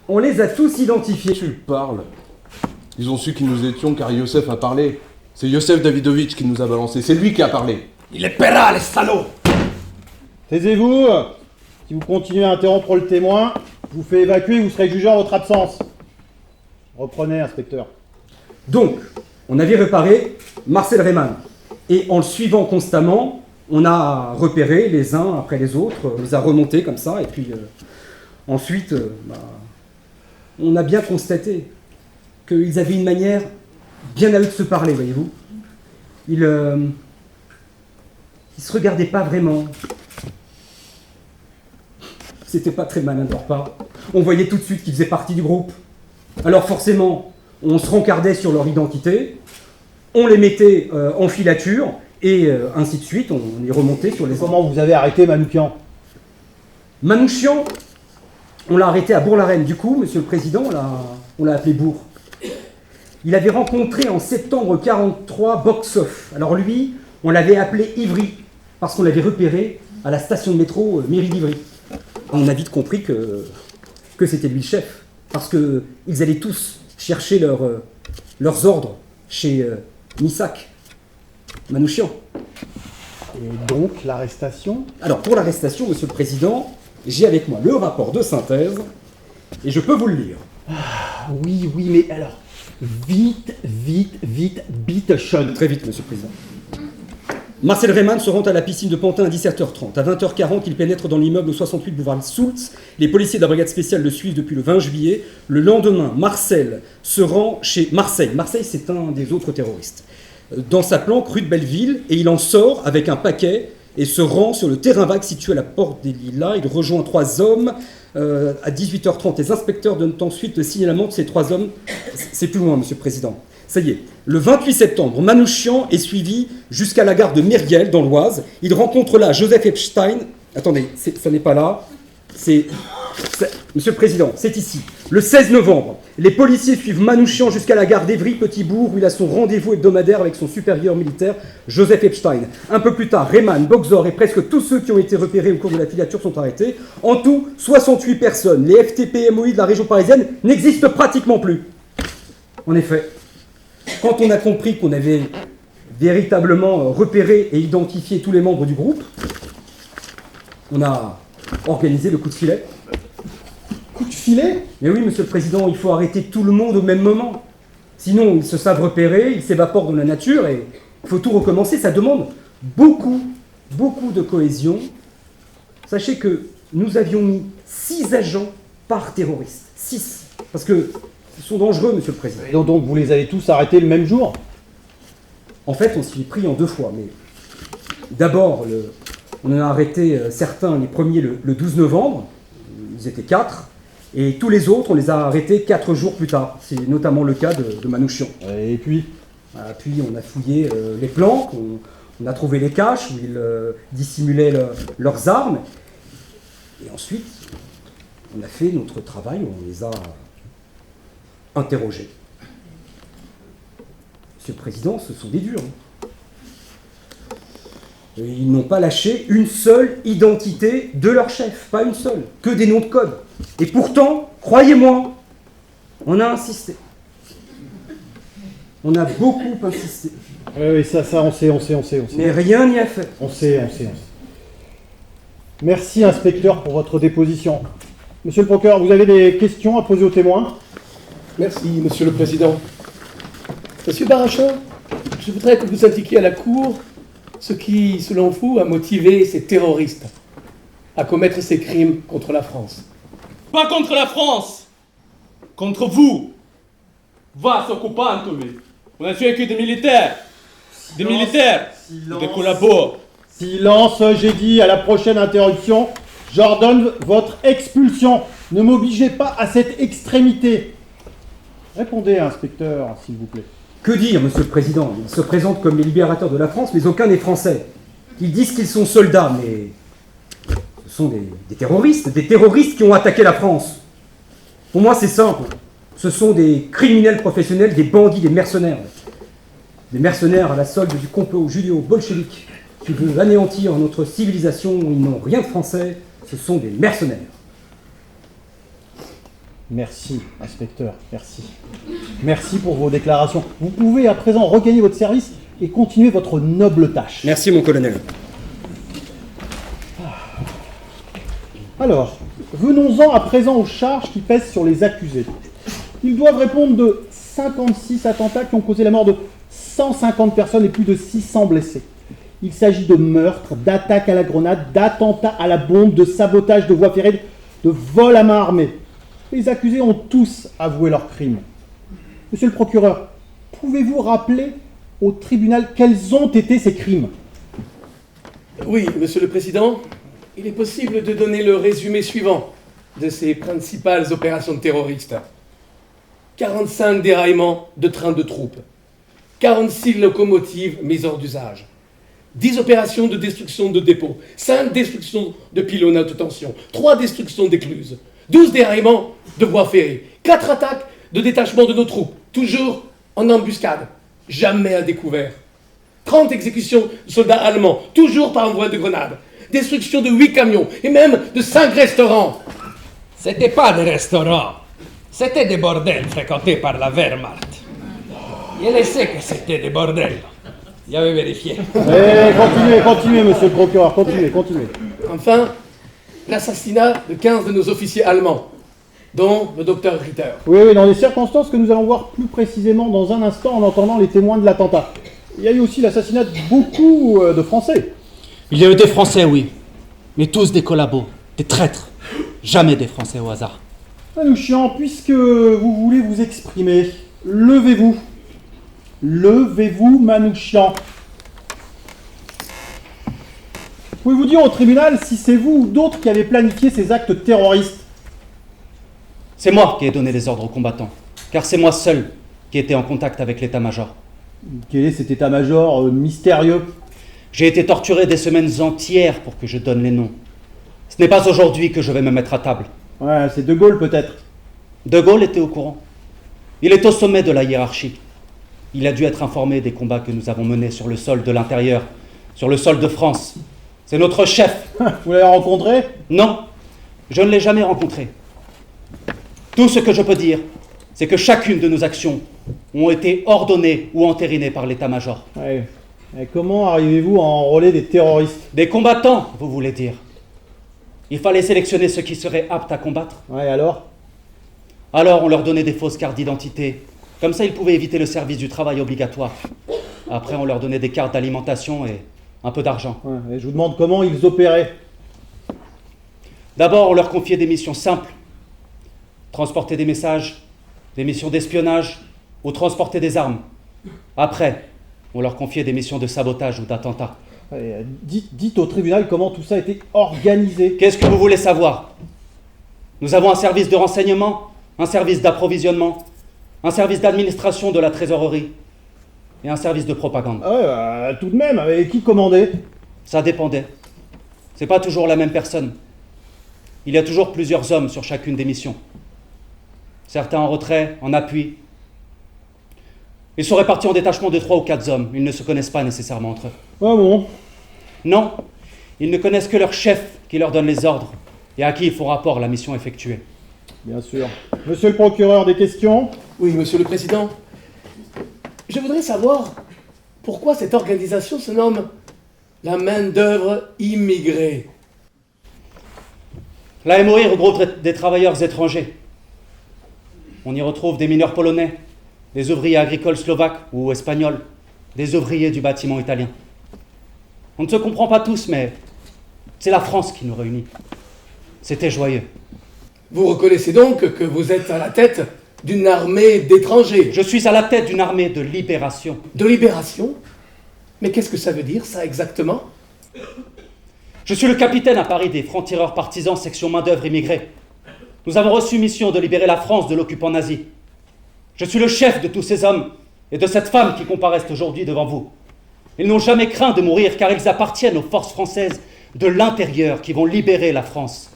On les a tous identifiés. Tu parles. Ils ont su qui nous étions car Youssef a parlé. C'est Youssef Davidovitch qui nous a balancé. C'est lui qui a parlé. Il est paiera, les salauds! Taisez-vous. Si vous continuez à interrompre le témoin, je vous fais évacuer et vous serez jugé en votre absence. Reprenez, inspecteur. Donc, on avait repéré Marcel Reymann. Et en le suivant constamment, on a repéré les uns après les autres, on les a remontés comme ça, et puis ensuite, on a bien constaté qu'ils avaient une manière bien à eux de se parler, voyez-vous. Ils se regardaient pas vraiment. C'était pas très malin de leur part. On voyait tout de suite qu'ils faisaient partie du groupe. Alors forcément, on se rencardait sur leur identité, on les mettait en filature, et ainsi de suite, on est remonté sur les... Comment vous avez arrêté Manouchian? Manouchian, on l'a arrêté à Bourg-la-Reine. Du coup, Monsieur le Président, on l'a appelé Bourg. Il avait rencontré en septembre 43 Boxoff. Alors lui, on l'avait appelé Ivry, parce qu'on l'avait repéré à la station de métro mairie d'Ivry. On a vite compris que c'était lui le chef, parce qu'ils allaient tous chercher leurs ordres chez Missac, Manouchian. Et donc, l'arrestation? Alors, pour l'arrestation, Monsieur le Président, j'ai avec moi le rapport de synthèse, et je peux vous le lire. Oui, mais alors, vite, bitte schon. Très vite, Monsieur le Président. Marcel Reymann se rend à la piscine de Pantin à 17h30. À 20h40, il pénètre dans l'immeuble 68 boulevard Soultz. Les policiers de la brigade spéciale le suivent depuis le 20 juillet. Le lendemain, Marcel se rend chez Marseille. Marseille, c'est un des autres terroristes. Dans sa planque rue de Belleville, et il en sort avec un paquet et se rend sur le terrain vague situé à la porte des Lilas. Il rejoint 3 hommes. À 18h30, les inspecteurs donnent ensuite le signalement de ces 3 hommes. C'est plus loin, Monsieur le Président. Ça y est, le 28 septembre, Manouchian est suivi jusqu'à la gare de Myriel, dans l'Oise. Il rencontre là Joseph Epstein. Attendez, ça n'est pas là. Monsieur le Président, c'est ici. Le 16 novembre, les policiers suivent Manouchian jusqu'à la gare d'Evry-Petit-Bourg, où il a son rendez-vous hebdomadaire avec son supérieur militaire, Joseph Epstein. Un peu plus tard, Reymann, Boxor et presque tous ceux qui ont été repérés au cours de la filature sont arrêtés. En tout, 68 personnes. Les FTP-MOI de la région parisienne n'existent pratiquement plus. En effet, quand on a compris qu'on avait véritablement repéré et identifié tous les membres du groupe, on a organisé le coup de filet. Coup de filet? Mais oui, Monsieur le Président, il faut arrêter tout le monde au même moment. Sinon, ils se savent repérer, ils s'évaporent dans la nature et il faut tout recommencer. Ça demande beaucoup de cohésion. Sachez que nous avions mis 6 agents par terroriste. 6. Parce que ils sont dangereux, Monsieur le Président. Et donc vous les avez tous arrêtés le même jour? En fait, on s'y est pris en 2 fois. Mais d'abord, on en a arrêté certains, les premiers, le 12 novembre. Ils étaient 4. Et tous les autres, on les a arrêtés 4 jours plus tard. C'est notamment le cas de Manouchian. Et puis Puis on a fouillé les planques, on a trouvé les caches où ils dissimulaient leurs armes. Et ensuite, on a fait notre travail, on les a interrogés. Monsieur le Président, ce sont des durs. Et ils n'ont pas lâché une seule identité de leur chef, pas une seule, que des noms de code. Et pourtant, croyez-moi, on a insisté. On a beaucoup insisté. Oui, ça, on sait. Mais rien n'y a fait. On sait. Merci, inspecteur, pour votre déposition. Monsieur le procureur, vous avez des questions à poser aux témoins? Merci, Monsieur le Président. Monsieur Barachin, je voudrais que vous indiquiez à la Cour ce qui, selon vous, a motivé ces terroristes à commettre ces crimes contre la France. Pas contre la France, contre vous. Va s'occupant, lui. On a tué que des militaires. Des militaires. Des collabos. Silence, j'ai dit, à la prochaine interruption, j'ordonne votre expulsion. Ne m'obligez pas à cette extrémité. Répondez, inspecteur, s'il vous plaît. Que dire, monsieur le président? Ils se présentent comme les libérateurs de la France, mais aucun n'est français. Ils disent qu'ils sont soldats, mais ce sont des terroristes qui ont attaqué la France. Pour moi, c'est simple. Ce sont des criminels professionnels, des bandits, des mercenaires. Des mercenaires à la solde du complot judéo-bolchevique qui veut anéantir notre civilisation. Ils n'ont rien de français, ce sont des mercenaires. Merci, inspecteur, merci. Merci pour vos déclarations. Vous pouvez à présent regagner votre service et continuer votre noble tâche. Merci, mon colonel. Alors, venons-en à présent aux charges qui pèsent sur les accusés. Ils doivent répondre de 56 attentats qui ont causé la mort de 150 personnes et plus de 600 blessés. Il s'agit de meurtres, d'attaques à la grenade, d'attentats à la bombe, de sabotage de voies ferrées, de vol à main armée. Les accusés ont tous avoué leurs crimes. Monsieur le procureur, pouvez-vous rappeler au tribunal quels ont été ces crimes? Oui, Monsieur le Président, il est possible de donner le résumé suivant de ces principales opérations terroristes. 45 déraillements de trains de troupes, 46 locomotives mises hors d'usage, 10 opérations de destruction de dépôts, 5 destructions de pylônes à haute tension, 3 destructions d'écluses, 12 déraillements de voies ferrées, 4 attaques de détachement de nos troupes, toujours en embuscade, jamais à découvert, 30 exécutions de soldats allemands, toujours par envoi de grenades, destruction de 8 camions et même de 5 restaurants. C'était pas des restaurants, c'était des bordels fréquentés par la Wehrmacht. Il sait que c'était des bordels. Il avait vérifié. Continuez, monsieur le procureur, continuez. Enfin, l'assassinat de 15 de nos officiers allemands, dont le docteur Ritter. Oui, dans les circonstances que nous allons voir plus précisément dans un instant en entendant les témoins de l'attentat. Il y a eu aussi l'assassinat de beaucoup de Français. Il y a eu des Français, oui, mais tous des collabos, des traîtres, jamais des Français au hasard. Manouchian, puisque vous voulez vous exprimer, levez-vous. Levez-vous, Manouchian. Pouvez-vous dire au tribunal si c'est vous ou d'autres qui avez planifié ces actes terroristes? C'est moi qui ai donné les ordres aux combattants, car c'est moi seul qui étais en contact avec l'état-major. Quel est cet état-major mystérieux? J'ai été torturé des semaines entières pour que je donne les noms. Ce n'est pas aujourd'hui que je vais me mettre à table. Ouais, c'est De Gaulle peut-être. De Gaulle était au courant. Il est au sommet de la hiérarchie. Il a dû être informé des combats que nous avons menés sur le sol de l'intérieur, sur le sol de France. C'est notre chef. Vous l'avez rencontré? Non, je ne l'ai jamais rencontré. Tout ce que je peux dire, c'est que chacune de nos actions ont été ordonnées ou entérinées par l'état-major. Ouais. Et comment arrivez-vous à enrôler des terroristes? Des combattants, vous voulez dire. Il fallait sélectionner ceux qui seraient aptes à combattre. Ouais, alors? Alors on leur donnait des fausses cartes d'identité. Comme ça, ils pouvaient éviter le service du travail obligatoire. Après, on leur donnait des cartes d'alimentation et un peu d'argent. Ouais, et je vous demande comment ils opéraient. D'abord, on leur confiait des missions simples. Transporter des messages, des missions d'espionnage ou transporter des armes. Après, on leur confiait des missions de sabotage ou d'attentat. Ouais, dites au tribunal comment tout ça a été organisé. Qu'est-ce que vous voulez savoir? Nous avons un service de renseignement, un service d'approvisionnement, un service d'administration de la trésorerie et un service de propagande. Ah ouais, tout de même, avec qui commandait? Ça dépendait. C'est pas toujours la même personne. Il y a toujours plusieurs hommes sur chacune des missions. Certains en retrait, en appui. Ils sont répartis en détachements de 3 ou 4 hommes. Ils ne se connaissent pas nécessairement entre eux. Ah bon? Non, ils ne connaissent que leur chef qui leur donne les ordres et à qui ils font rapport la mission effectuée. Bien sûr. Monsieur le procureur, des questions? Oui, Monsieur le Président. Je voudrais savoir pourquoi cette organisation se nomme la main-d'œuvre immigrée. La MOI regroupe des travailleurs étrangers. On y retrouve des mineurs polonais, des ouvriers agricoles slovaques ou espagnols, des ouvriers du bâtiment italien. On ne se comprend pas tous, mais c'est la France qui nous réunit. C'était joyeux. Vous reconnaissez donc que vous êtes à la tête d'une armée d'étrangers? Je suis à la tête d'une armée de libération. De libération? Mais qu'est-ce que ça veut dire, ça, exactement? Je suis le capitaine à Paris des francs-tireurs partisans section main-d'œuvre immigrée. Nous avons reçu mission de libérer la France de l'occupant nazi. Je suis le chef de tous ces hommes et de cette femme qui comparaissent aujourd'hui devant vous. Ils n'ont jamais craint de mourir car ils appartiennent aux forces françaises de l'intérieur qui vont libérer la France.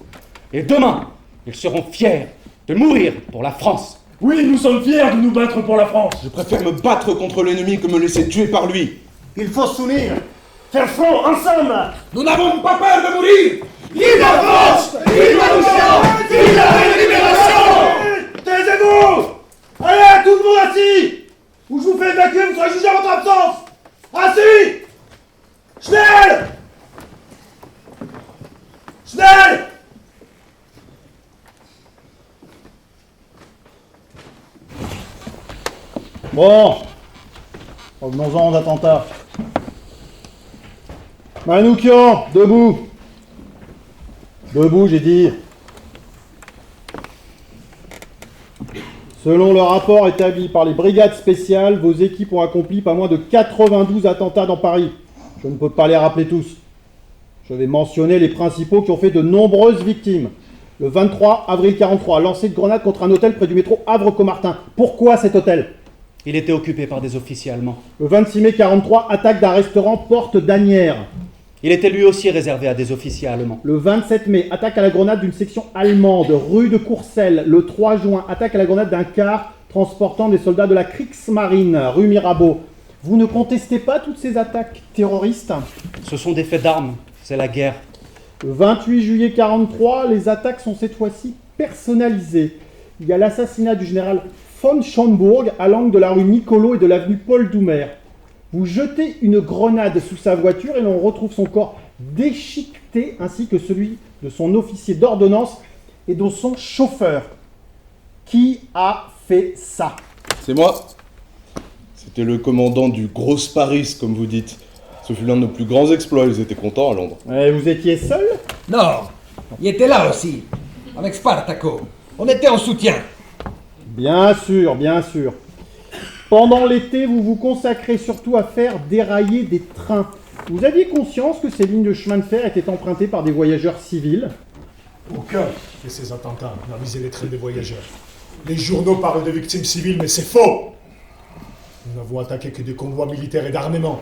Et demain, ils seront fiers de mourir pour la France. Oui, nous sommes fiers de nous battre pour la France. Je préfère me battre contre l'ennemi que me laisser tuer par lui. Il faut s'unir. Faire front ensemble. Nous n'avons pas peur de mourir. Vive la France! Vive la Nation! Vive la libération! Taisez-vous! Allez, tout le monde assis! Ou je vous fais évacuer, vous serez jugé à votre absence! Assis! Schnell! Schnell! Bon, revenons-en aux attentats. Manoukian, debout. Debout, j'ai dit. Selon le rapport établi par les brigades spéciales, vos équipes ont accompli pas moins de 92 attentats dans Paris. Je ne peux pas les rappeler tous. Je vais mentionner les principaux qui ont fait de nombreuses victimes. Le 23 avril 43, lancer de grenade contre un hôtel près du métro Havre-Comartin. Pourquoi cet hôtel ? Il était occupé par des officiers allemands. Le 26 mai 43, attaque d'un restaurant Porte d'Asnières. Il était lui aussi réservé à des officiers allemands. Le 27 mai, attaque à la grenade d'une section allemande, rue de Courcelles. Le 3 juin, attaque à la grenade d'un car transportant des soldats de la Kriegsmarine, rue Mirabeau. Vous ne contestez pas toutes ces attaques terroristes ? Ce sont des faits d'armes, c'est la guerre. Le 28 juillet 43, les attaques sont cette fois-ci personnalisées. Il y a l'assassinat du général von Schönburg à l'angle de la rue Nicolo et de l'avenue Paul Doumer. Vous jetez une grenade sous sa voiture et l'on retrouve son corps déchiqueté ainsi que celui de son officier d'ordonnance et de son chauffeur. Qui a fait ça ? C'est moi. C'était le commandant du Gros Paris, comme vous dites. Ce fut l'un de nos plus grands exploits, ils étaient contents à Londres. Et vous étiez seul ? Non, il était là aussi, avec Spartaco. On était en soutien. Bien sûr, bien sûr. Pendant l'été, vous vous consacrez surtout à faire dérailler des trains. Vous aviez conscience que ces lignes de chemin de fer étaient empruntées par des voyageurs civils ? Aucun fait ces attentats n'a visé les trains des voyageurs. Les journaux parlent de victimes civiles, mais c'est faux. Nous n'avons attaqué que des convois militaires et d'armement.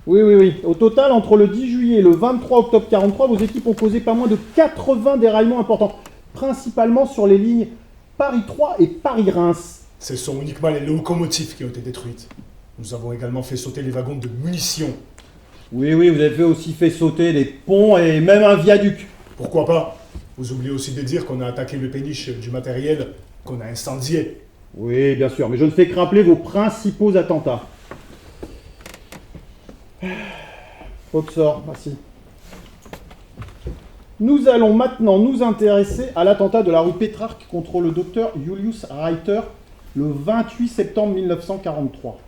Oui. Au total, entre le 10 juillet et le 23 octobre 43, vos équipes ont causé pas moins de 80 déraillements importants, principalement sur les lignes Paris 3 et Paris-Reims. Ce sont uniquement les locomotives qui ont été détruites. Nous avons également fait sauter les wagons de munitions. Oui, vous avez aussi fait sauter des ponts et même un viaduc. Pourquoi pas ? Vous oubliez aussi de dire qu'on a attaqué le péniche du matériel qu'on a incendié. Oui, bien sûr, mais je ne fais que rappeler vos principaux attentats. Foxor, merci. Nous allons maintenant nous intéresser à l'attentat de la rue Pétrarque contre le docteur Julius Reiter le 28 septembre 1943.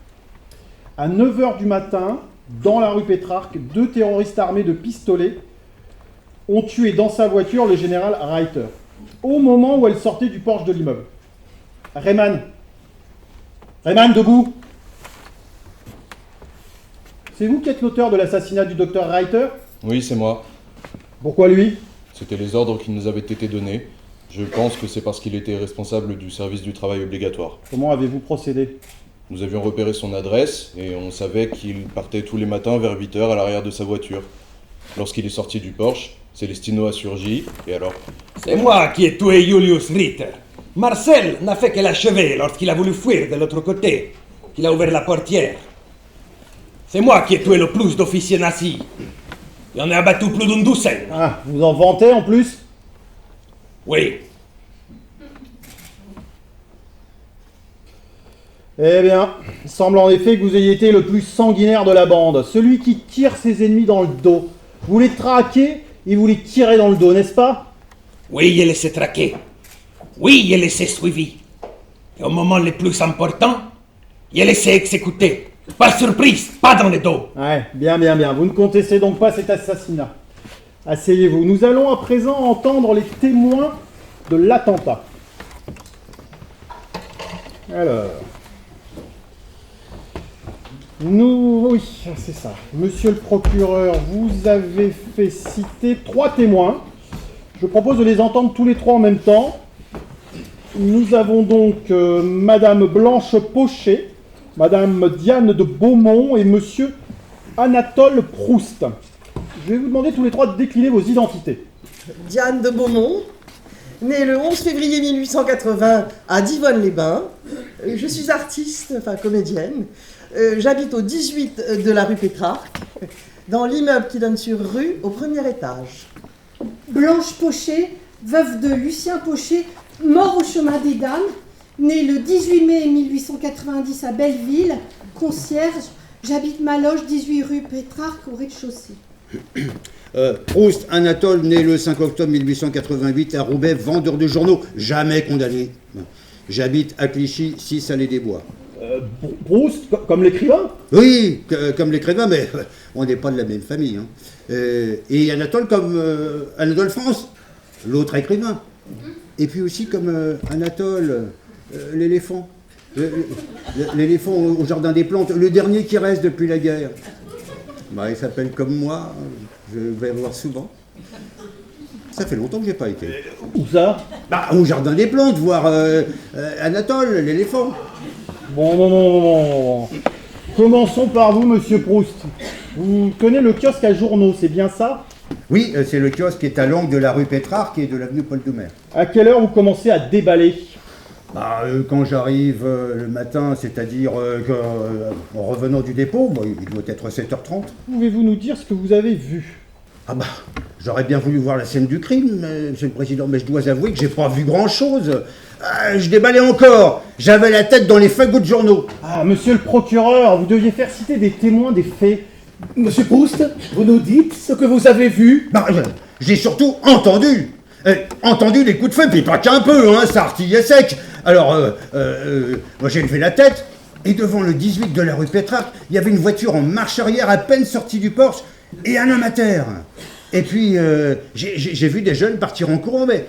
À 9h du matin, dans la rue Pétrarque, 2 terroristes armés de pistolets ont tué dans sa voiture le général Reiter, au moment où elle sortait du porche de l'immeuble. Rayman, debout. C'est vous qui êtes l'auteur de l'assassinat du docteur Reiter ? Oui, c'est moi. Pourquoi lui ? C'était les ordres qui nous avaient été donnés. Je pense que c'est parce qu'il était responsable du service du travail obligatoire. Comment avez-vous procédé ? Nous avions repéré son adresse et on savait qu'il partait tous les matins vers 8h à l'arrière de sa voiture. Lorsqu'il est sorti du Porsche, Célestino a surgi, et alors ? C'est moi qui ai tué Julius Ritter. Marcel n'a fait que l'achever lorsqu'il a voulu fuir de l'autre côté, qu'il a ouvert la portière. C'est moi qui ai tué le plus d'officiers nazis. Il en a abattu plus d'une douzaine. Ah, vous en vantez en plus ? Oui. Eh bien, il semble en effet que vous ayez été le plus sanguinaire de la bande, celui qui tire ses ennemis dans le dos. Vous les traquez et vous les tirez dans le dos, n'est-ce pas ? Oui, je les ai traqués. Oui, je les ai suivis. Et au moment le plus important, je les ai exécutés. Par surprise, pas dans le dos. Ouais, bien. Vous ne contestez donc pas cet assassinat. Asseyez-vous. Nous allons à présent entendre les témoins de l'attentat. Alors... Oui, c'est ça. Monsieur le procureur, vous avez fait citer 3 témoins. Je propose de les entendre tous les 3 en même temps. Nous avons donc Madame Blanche Pochet, Madame Diane de Beaumont et Monsieur Anatole Proust. Je vais vous demander tous les trois de décliner vos identités. Diane de Beaumont, née le 11 février 1880 à Divonne-les-Bains. Je suis artiste, enfin comédienne. J'habite au 18 de la rue Pétrarque, dans l'immeuble qui donne sur rue, au premier étage. Blanche Pochet, veuve de Lucien Pochet, mort au chemin des Dames, née le 18 mai 1890 à Belleville, concierge. J'habite ma loge 18 rue Pétrarque au rez-de-chaussée. Proust Anatole, né le 5 octobre 1888 à Roubaix, vendeur de journaux, jamais condamné. J'habite à Clichy, 6 allées des Bois. Proust, comme l'écrivain? Oui, comme l'écrivain, mais on n'est pas de la même famille. Hein. Et Anatole comme Anatole France, l'autre écrivain. Et puis aussi comme Anatole, l'éléphant. L'éléphant au Jardin des Plantes, le dernier qui reste depuis la guerre. Bah, il s'appelle comme moi, je vais le voir souvent. Ça fait longtemps que j'ai pas été. Où ça? Bah, au Jardin des Plantes, voir Anatole, l'éléphant. Bon. Commençons par vous, Monsieur Proust. Vous connaissez le kiosque à journaux, c'est bien ça? Oui, c'est le kiosque qui est à l'angle de la rue Pétrarque et de l'avenue Paul Doumer. À quelle heure vous commencez à déballer? Bah, quand j'arrive le matin, c'est-à-dire en revenant du dépôt, bah, il doit être 7h30. Pouvez-vous nous dire ce que vous avez vu? Ah bah, j'aurais bien voulu voir la scène du crime, Monsieur le Président, mais je dois avouer que j'ai pas vu grand-chose. Je déballais encore, j'avais la tête dans les fagots de journaux. Ah, Monsieur le procureur, vous deviez faire citer des témoins des faits. Monsieur Proust, vous nous dites ce que vous avez vu? Bah, j'ai surtout entendu. Entendu les coups de feu, puis pas qu'un peu, hein, ça artillait sec. Alors, moi j'ai levé la tête, et devant le 18 de la rue Pétrarque, il y avait une voiture en marche arrière à peine sortie du Porsche, et un homme à terre. Et puis, j'ai vu des jeunes partir en courant, mais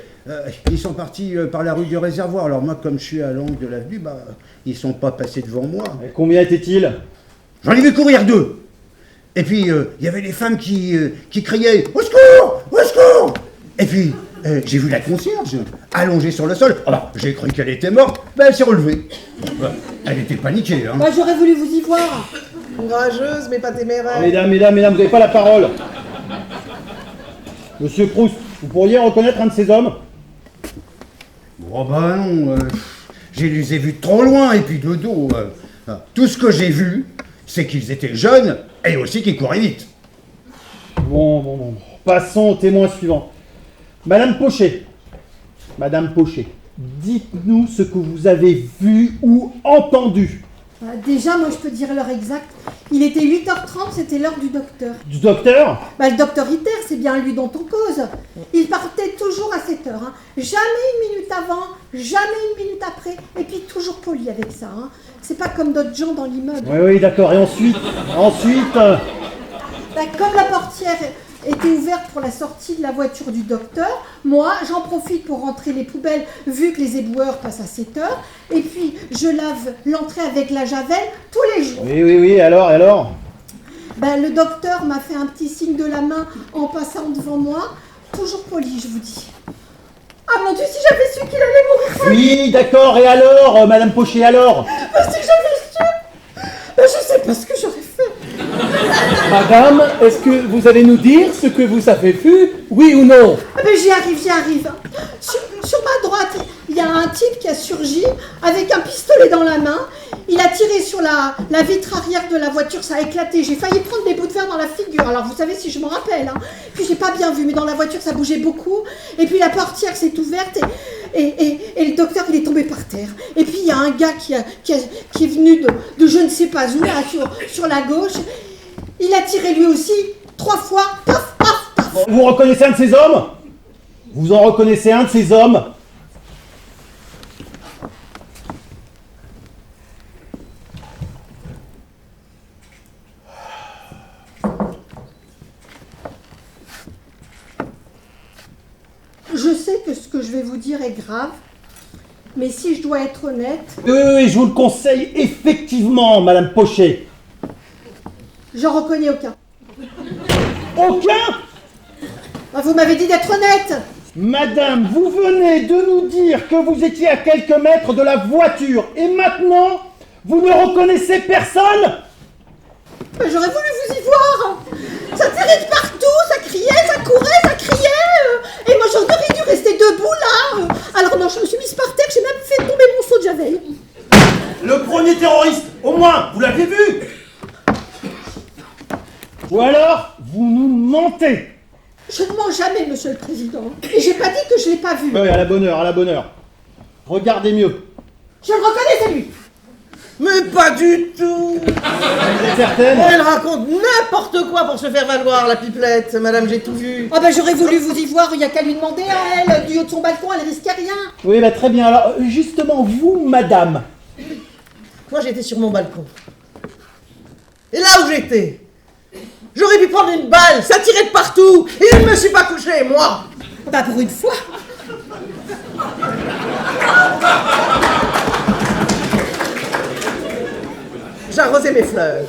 ils sont partis par la rue du Réservoir. Alors moi, comme je suis à l'angle de l'avenue, bah, ils sont pas passés devant moi. Et combien étaient-ils? J'en ai vu courir 2. Et puis, il y avait des femmes qui criaient « Au secours! Au secours !» Et puis, j'ai vu la concierge allongée sur le sol. Alors, j'ai cru qu'elle était morte, mais elle s'est relevée. Elle était paniquée, hein. Bah, j'aurais voulu vous y voir. Courageuse, mais pas téméraire. Mesdames, vous n'avez pas la parole. Monsieur Proust, vous pourriez reconnaître un de ces hommes? Oh bah non, je les ai vus trop loin, et puis de dos. Tout ce que j'ai vu, c'est qu'ils étaient jeunes, et aussi qu'ils couraient vite. Bon. Passons au témoin suivant. Madame Pochet, dites-nous ce que vous avez vu ou entendu. Déjà, moi je peux dire l'heure exacte. Il était 8h30, c'était l'heure du docteur. Du docteur? Bah, le docteur Ritter, c'est bien lui dont on cause. Il partait toujours à 7h. Hein. Jamais une minute avant, jamais une minute après. Et puis toujours poli avec ça. Hein. C'est pas comme d'autres gens dans l'immeuble. Oui, d'accord. Et ensuite Bah, comme la portière était ouverte pour la sortie de la voiture du docteur, moi, j'en profite pour rentrer les poubelles, vu que les éboueurs passent à 7h. Et puis, je lave l'entrée avec la javel tous les jours. Oui, alors Ben, le docteur m'a fait un petit signe de la main en passant devant moi. Toujours poli, je vous dis. Ah mon Dieu, si j'avais su qu'il allait mourir. Oui, d'accord. Et alors, Madame Pochet, alors? Ben, si j'avais su, ben, je sais pas ce que j'aurais fait. Madame, est-ce que vous allez nous dire ce que vous avez vu, oui ou non? Ah ben, j'y arrive. Sur ma droite, il y a un type qui a surgi avec un pistolet dans la main. Il a tiré sur la vitre arrière de la voiture, ça a éclaté. J'ai failli prendre des bouts de fer dans la figure. Alors vous savez si je me rappelle. Hein. Puis j'ai pas bien vu, mais dans la voiture ça bougeait beaucoup. Et puis la portière s'est ouverte et le docteur il est tombé par terre. Et puis il y a un gars qui est venu de je ne sais pas où, là, sur la gauche. Il a tiré lui aussi 3 fois. Paf, paf, paf. Vous reconnaissez un de ces hommes? Vous en reconnaissez un de ces hommes? Je sais que ce que je vais vous dire est grave, mais si je dois être honnête... Oui, je vous le conseille effectivement, Madame Pochet. J'en reconnais aucun. Aucun? Bah, vous m'avez dit d'être honnête. Madame, vous venez de nous dire que vous étiez à quelques mètres de la voiture et maintenant, vous ne reconnaissez personne? J'aurais voulu vous y voir. Ça tirait de partout, ça criait, ça courait, ça criait. Et moi j'aurais dû rester debout là. Alors non, je me suis mise par terre, j'ai même fait tomber mon seau de javel. Le premier terroriste, au moins, vous l'avez vu? Ou alors, vous nous mentez. Je ne mens jamais, monsieur le président. Et j'ai pas dit que je l'ai pas vu. Oui, à la bonne heure, à la bonne heure. Regardez mieux. Je le reconnais, c'est lui. Mais pas du tout. Vous êtes certaine? Elle raconte n'importe quoi pour se faire valoir, la pipelette. Madame, j'ai tout vu. Ah ben j'aurais voulu vous y voir, il n'y a qu'à lui demander à elle. Du haut de son balcon, elle risquait rien. Oui, bah très bien. Alors, justement, vous, madame. Moi, j'étais sur mon balcon. Et là où j'étais, j'aurais pu prendre une balle, ça tirait de partout. Et je ne me suis pas couché, moi. Pas pour une fois. J'arrosais mes fleurs.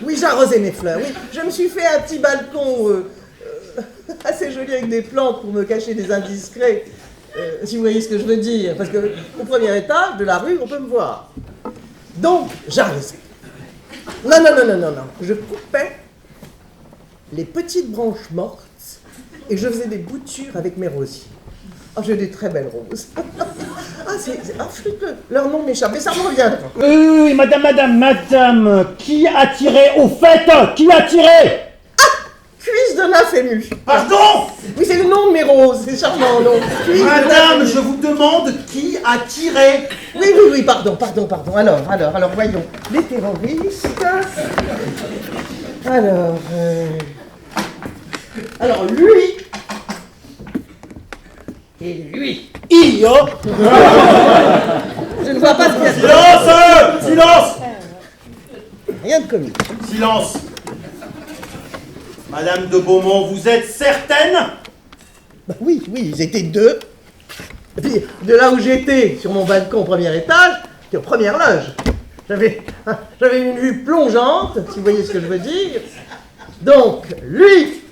Oui, j'arrosais mes fleurs. Oui, je me suis fait un petit balcon assez joli avec des plantes pour me cacher des indiscrets. Si vous voyez ce que je veux dire. Parce que au premier étage de la rue, on peut me voir. Donc, j'arrosais. Non. Je coupais les petites branches mortes et je faisais des boutures avec mes rosiers. Oh, j'ai des très belles roses. Leur nom m'échappe, mais ça me revient. Oui, madame, qui a tiré au fait? Qui a tiré? Cuisse de Naf ému. Pardon? Oui, c'est le nom de mes roses, c'est charmant, non? Madame, je vous demande qui a tiré. Oui, pardon. Alors, voyons. Les terroristes. Alors, lui. Et lui. Io. Je ne vois pas ce qu'il y a. Silence! Rien de comique. Silence! Madame de Beaumont, vous êtes certaine? Bah oui, ils étaient deux. Et puis, de là où j'étais, sur mon balcon au premier étage, c'était aux premières loges. J'avais une vue plongeante, si vous voyez ce que je veux dire. Donc, lui,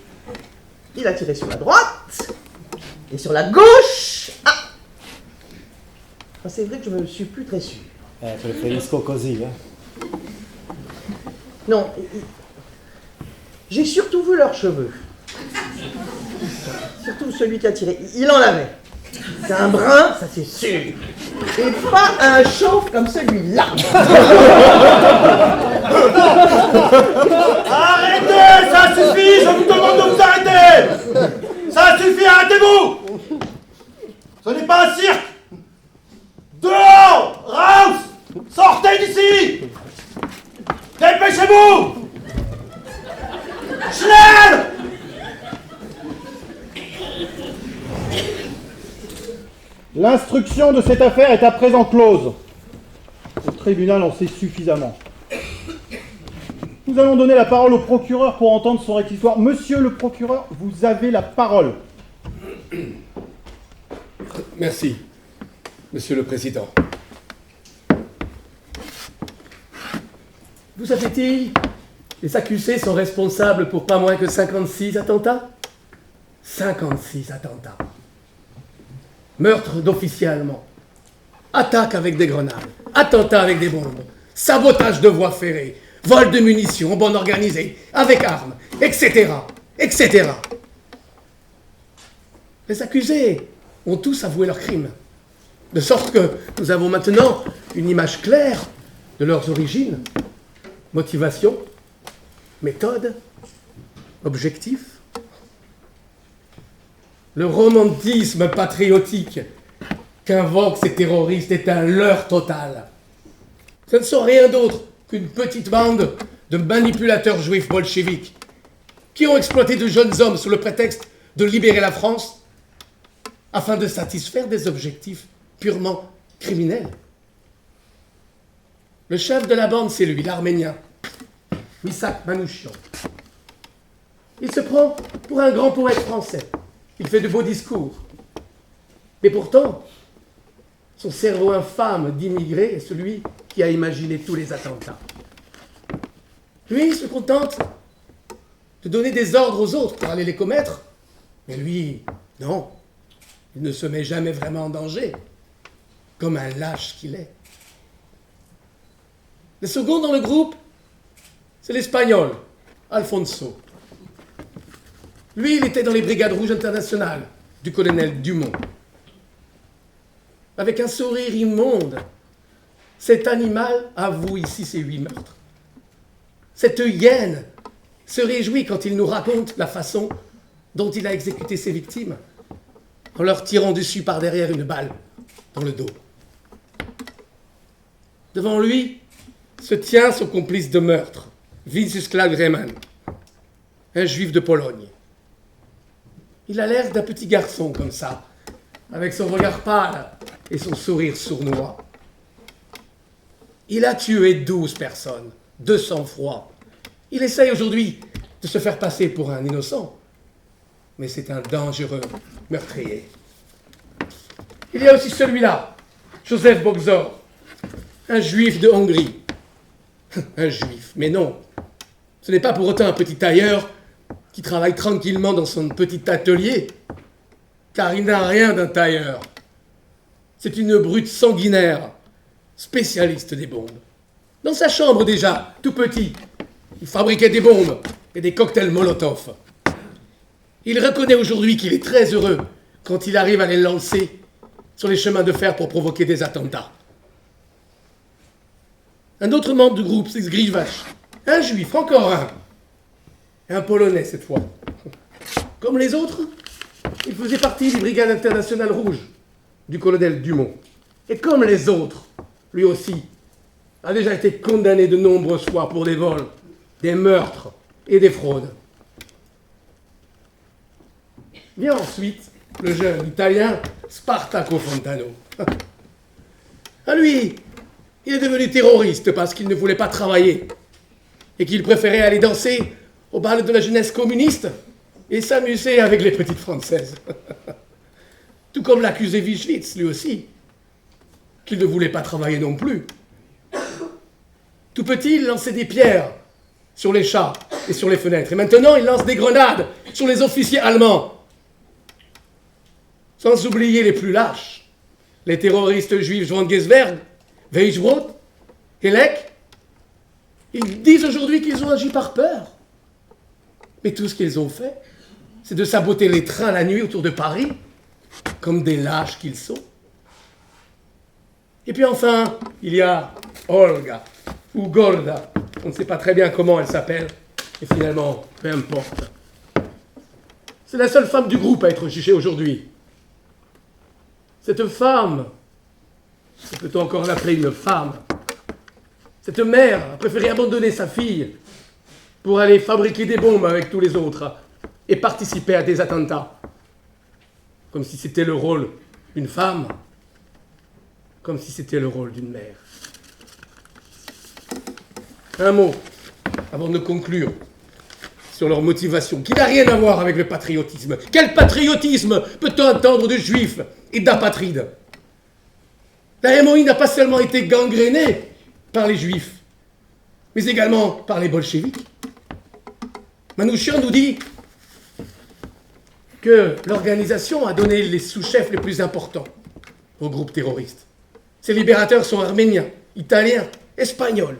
il a tiré sur la droite, et sur la gauche... Ah, c'est vrai que je ne suis plus très sûr. Preferisco così, Non, j'ai surtout vu leurs cheveux. Surtout celui qui a tiré. Il en avait. C'est un brun, ça c'est sûr. Et pas un chauve comme celui-là. Arrêtez, ça suffit, je vous demande de vous arrêter. Ça suffit, arrêtez-vous. Ce n'est pas un cirque. Dehors, Raus, sortez d'ici. Dépêchez-vous. Schnell. L'instruction de cette affaire est à présent close. Le tribunal en sait suffisamment. Nous allons donner la parole au procureur pour entendre son réquisitoire. Monsieur le procureur, vous avez la parole. Merci, monsieur le président. Vous savez-il, les accusés sont responsables pour pas moins que 56 attentats? 56 attentats. Meurtre d'officiers allemands, attaque avec des grenades, attentat avec des bombes, sabotage de voies ferrées, vol de munitions en bande organisée, avec armes, etc., etc. Les accusés ont tous avoué leurs crimes, de sorte que nous avons maintenant une image claire de leurs origines, motivation, méthode, objectif. Le romantisme patriotique qu'invoquent ces terroristes est un leurre total. Ce ne sont rien d'autre qu'une petite bande de manipulateurs juifs bolcheviques qui ont exploité de jeunes hommes sous le prétexte de libérer la France afin de satisfaire des objectifs purement criminels. Le chef de la bande, c'est lui, l'Arménien, Misak Manouchian. Il se prend pour un grand poète français. Il fait de beaux discours. Mais pourtant, son cerveau infâme d'immigré est celui qui a imaginé tous les attentats. Lui, il se contente de donner des ordres aux autres pour aller les commettre. Mais lui, non. Il ne se met jamais vraiment en danger, comme un lâche qu'il est. Le second dans le groupe, c'est l'Espagnol, Alfonso. Lui, il était dans les Brigades Rouges internationales du colonel Dumont. Avec un sourire immonde, cet animal avoue ici ses 8 meurtres. Cette hyène se réjouit quand il nous raconte la façon dont il a exécuté ses victimes, en leur tirant dessus par derrière une balle dans le dos. Devant lui se tient son complice de meurtre, Wiesław Greman, un juif de Pologne. Il a l'air d'un petit garçon comme ça, avec son regard pâle et son sourire sournois. Il a tué 12 personnes, de sang-froid. Il essaye aujourd'hui de se faire passer pour un innocent, mais c'est un dangereux meurtrier. Il y a aussi celui-là, Joseph Bogzor, un juif de Hongrie. Un juif, mais non. Ce n'est pas pour autant un petit tailleur qui travaille tranquillement dans son petit atelier, car il n'a rien d'un tailleur. C'est une brute sanguinaire, spécialiste des bombes. Dans sa chambre déjà, tout petit, il fabriquait des bombes et des cocktails Molotov. Il reconnaît aujourd'hui qu'il est très heureux quand il arrive à les lancer sur les chemins de fer pour provoquer des attentats. Un autre membre du groupe, c'est Grzywasz, un juif, encore un Polonais cette fois. Comme les autres, il faisait partie des Brigades internationales rouges du colonel Dumont. Et comme les autres, lui aussi, a déjà été condamné de nombreuses fois pour des vols, des meurtres et des fraudes. Vient ensuite le jeune Italien Spartaco Fontano. À lui, il est devenu terroriste parce qu'il ne voulait pas travailler et qu'il préférait aller danser au bal de la jeunesse communiste et s'amuser avec les petites françaises. Tout comme l'accusé Wischwitz, lui aussi, qu'il ne voulait pas travailler non plus. Tout petit, il lançait des pierres sur les chats et sur les fenêtres. Et maintenant, il lance des grenades sur les officiers allemands. Sans oublier les plus lâches, les terroristes juifs von Gesberg, Weisbrot, Helek. Ils disent aujourd'hui qu'ils ont agi par peur. Mais tout ce qu'ils ont fait, c'est de saboter les trains la nuit autour de Paris, comme des lâches qu'ils sont. Et puis enfin, il y a Olga, ou Golda, on ne sait pas très bien comment elle s'appelle, et finalement, peu importe. C'est la seule femme du groupe à être jugée aujourd'hui. Cette femme, peut-on encore l'appeler une femme? Cette mère a préféré abandonner sa fille pour aller fabriquer des bombes avec tous les autres et participer à des attentats. Comme si c'était le rôle d'une femme, comme si c'était le rôle d'une mère. Un mot, avant de conclure, sur leur motivation, qui n'a rien à voir avec le patriotisme. Quel patriotisme peut-on entendre de juifs et d'apatrides? La MOI n'a pas seulement été gangrénée par les juifs, mais également par les bolcheviks. Manouchian nous dit que l'organisation a donné les sous-chefs les plus importants au groupe terroriste. Ces libérateurs sont arméniens, italiens, espagnols,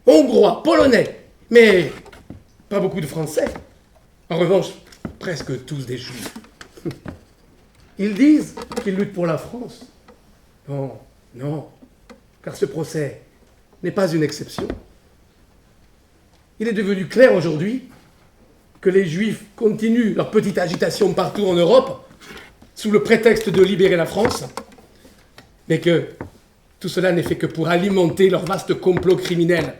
hongrois, polonais, mais pas beaucoup de Français. En revanche, presque tous des Juifs. Ils disent qu'ils luttent pour la France. Non, non, car ce procès n'est pas une exception. Il est devenu clair aujourd'hui que les Juifs continuent leur petite agitation partout en Europe, sous le prétexte de libérer la France, mais que tout cela n'est fait que pour alimenter leur vaste complot criminel.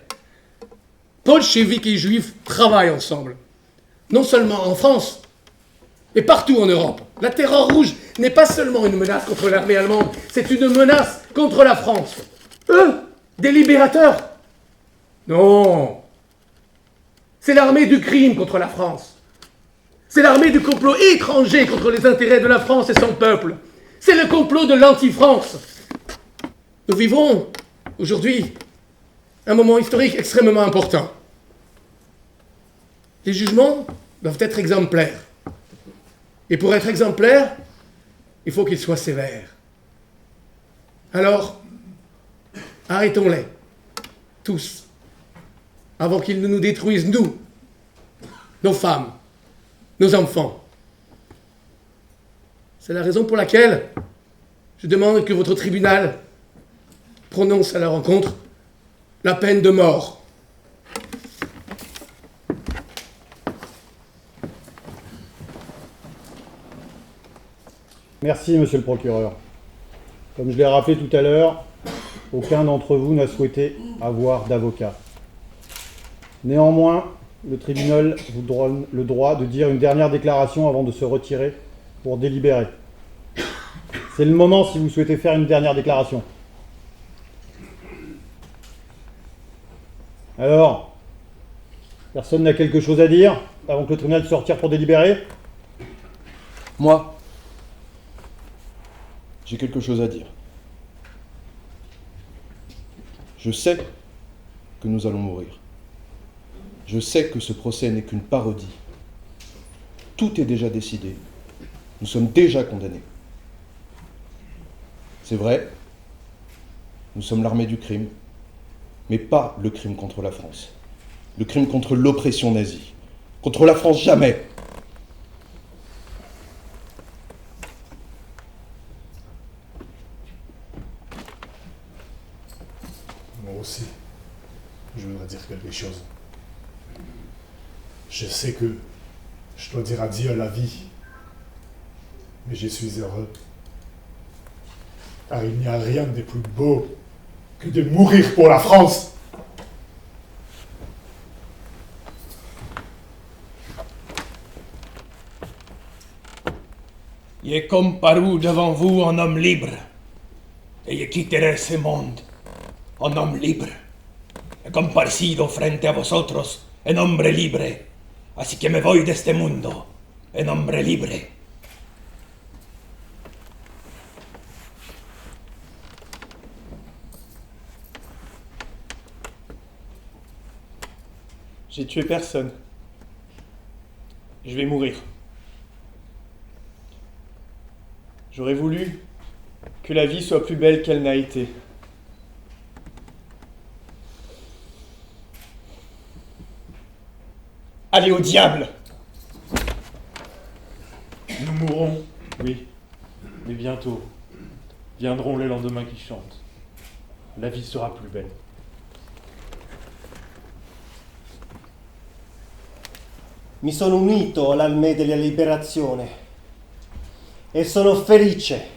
Bolcheviks et Juifs travaillent ensemble, non seulement en France, mais partout en Europe. La terreur rouge n'est pas seulement une menace contre l'armée allemande, c'est une menace contre la France. Eux, des libérateurs? Non. C'est l'armée du crime contre la France. C'est l'armée du complot étranger contre les intérêts de la France et son peuple. C'est le complot de l'anti-France. Nous vivons aujourd'hui un moment historique extrêmement important. Les jugements doivent être exemplaires. Et pour être exemplaires, il faut qu'ils soient sévères. Alors, arrêtons-les, tous, avant qu'ils ne nous détruisent, nous, nos femmes, nos enfants. C'est la raison pour laquelle je demande que votre tribunal prononce à leur encontre la peine de mort. Merci, monsieur le procureur. Comme je l'ai rappelé tout à l'heure, aucun d'entre vous n'a souhaité avoir d'avocat. Néanmoins, le tribunal vous donne le droit de dire une dernière déclaration avant de se retirer pour délibérer. C'est le moment si vous souhaitez faire une dernière déclaration. Alors, personne n'a quelque chose à dire avant que le tribunal se retire pour délibérer? Moi, j'ai quelque chose à dire. Je sais que nous allons mourir. Je sais que ce procès n'est qu'une parodie. Tout est déjà décidé. Nous sommes déjà condamnés. C'est vrai, nous sommes l'armée du crime, mais pas le crime contre la France. Le crime contre l'oppression nazie. Contre la France, jamais. Moi aussi, je voudrais dire quelque chose. Je sais que je dois dire adieu à la vie, mais je suis heureux. Car il n'y a rien de plus beau que de mourir pour la France. J'ai comparu devant vous en homme libre, et je quitterai ce monde en homme libre. He comparecido frente a vosotros en hombre libre, así que me voy de este mundo en hombre libre. J'ai tué personne. Je vais mourir. J'aurais voulu que la vie soit plus belle qu'elle n'a été. Allez au diable! Nous mourrons, oui, mais bientôt viendront les lendemains qui chantent. La vie sera plus belle. Mi sono unito all'Armée della Liberazione e sono felice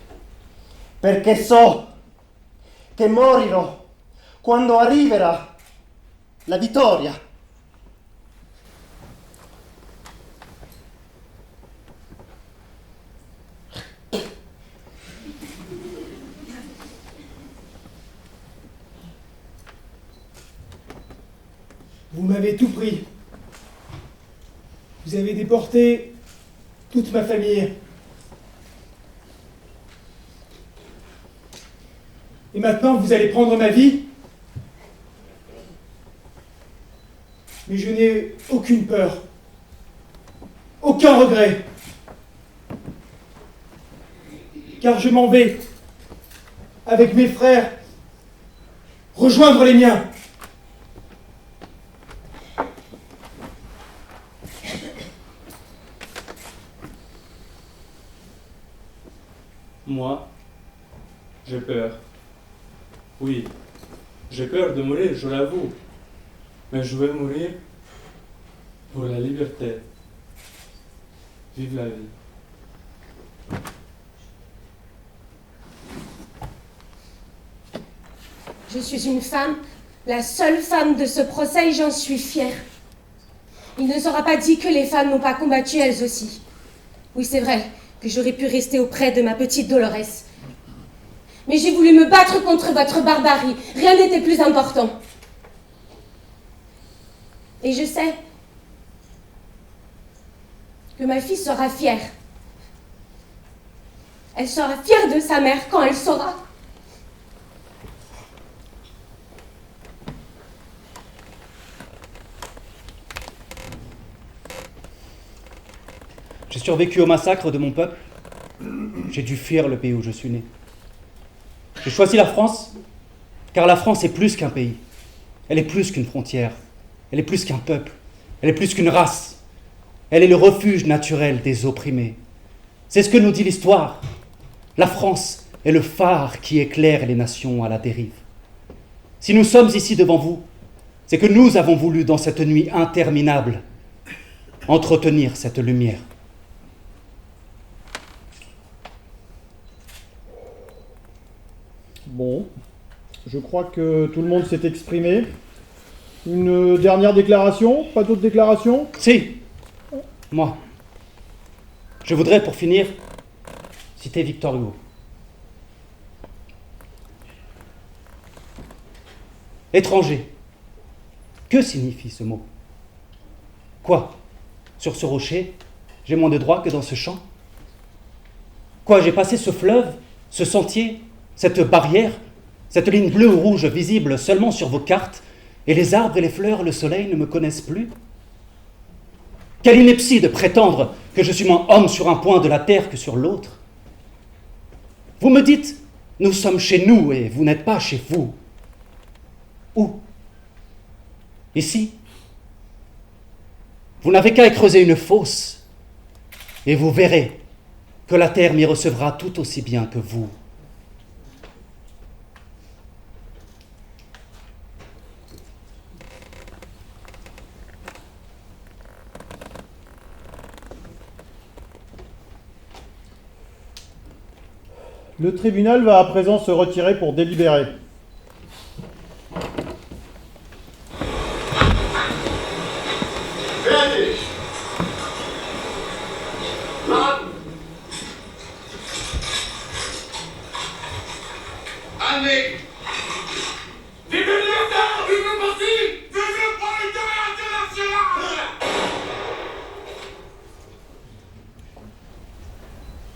perché so che morirò quando arriverà la vittoria. Vous m'avez tout pris. Vous avez déporté toute ma famille. Et maintenant, vous allez prendre ma vie. Mais je n'ai aucune peur. Aucun regret. Car je m'en vais, avec mes frères, rejoindre les miens. Moi, j'ai peur. Oui, j'ai peur de mourir, je l'avoue. Mais je vais mourir pour la liberté. Vive la vie. Je suis une femme, la seule femme de ce procès, et j'en suis fière. Il ne sera pas dit que les femmes n'ont pas combattu elles aussi. Oui, c'est vrai que j'aurais pu rester auprès de ma petite Dolores. Mais j'ai voulu me battre contre votre barbarie. Rien n'était plus important. Et je sais que ma fille sera fière. Elle sera fière de sa mère quand elle saura. survécu au massacre de mon peuple, j'ai dû fuir le pays où je suis né. J'ai choisi la France, car la France est plus qu'un pays. Elle est plus qu'une frontière. Elle est plus qu'un peuple. Elle est plus qu'une race. Elle est le refuge naturel des opprimés. C'est ce que nous dit l'histoire. La France est le phare qui éclaire les nations à la dérive. Si nous sommes ici devant vous, c'est que nous avons voulu, dans cette nuit interminable, entretenir cette lumière. Bon, je crois que tout le monde s'est exprimé. Une dernière déclaration? Pas d'autres déclarations? Si, moi. Je voudrais, pour finir, citer Victor Hugo. Étranger. Que signifie ce mot? Quoi? Sur ce rocher, j'ai moins de droits que dans ce champ? Quoi, j'ai passé ce fleuve, ce sentier, cette barrière, cette ligne bleue ou rouge visible seulement sur vos cartes, et les arbres et les fleurs, le soleil ne me connaissent plus? Quelle ineptie de prétendre que je suis moins homme sur un point de la terre que sur l'autre. Vous me dites, nous sommes chez nous et vous n'êtes pas chez vous. Où? Ici? Vous n'avez qu'à y creuser une fosse, et vous verrez que la terre m'y recevra tout aussi bien que vous. Le tribunal va à présent se retirer pour délibérer. Allez! Vive l'État! Vive le parti! Vive le prolétariat international!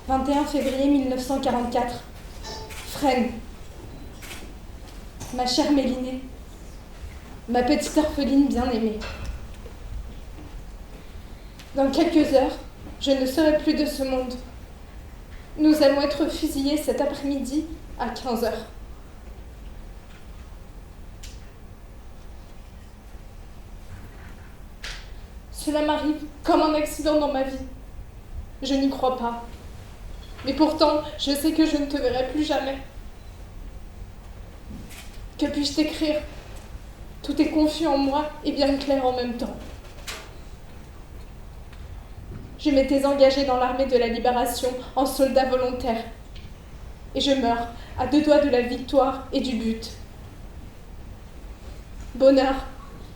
21 février 1944. Fresnes. Ma chère Mélinée. Ma petite orpheline bien-aimée. Dans quelques heures, je ne serai plus de ce monde. Nous allons être fusillés cet après-midi à 15h. Cela m'arrive comme un accident dans ma vie. Je n'y crois pas. Mais pourtant, je sais que je ne te verrai plus jamais. Que puis-je t'écrire? Tout est confus en moi et bien clair en même temps. Je m'étais engagée dans l'armée de la libération en soldat volontaire. Et je meurs à 2 doigts de la victoire et du but. Bonheur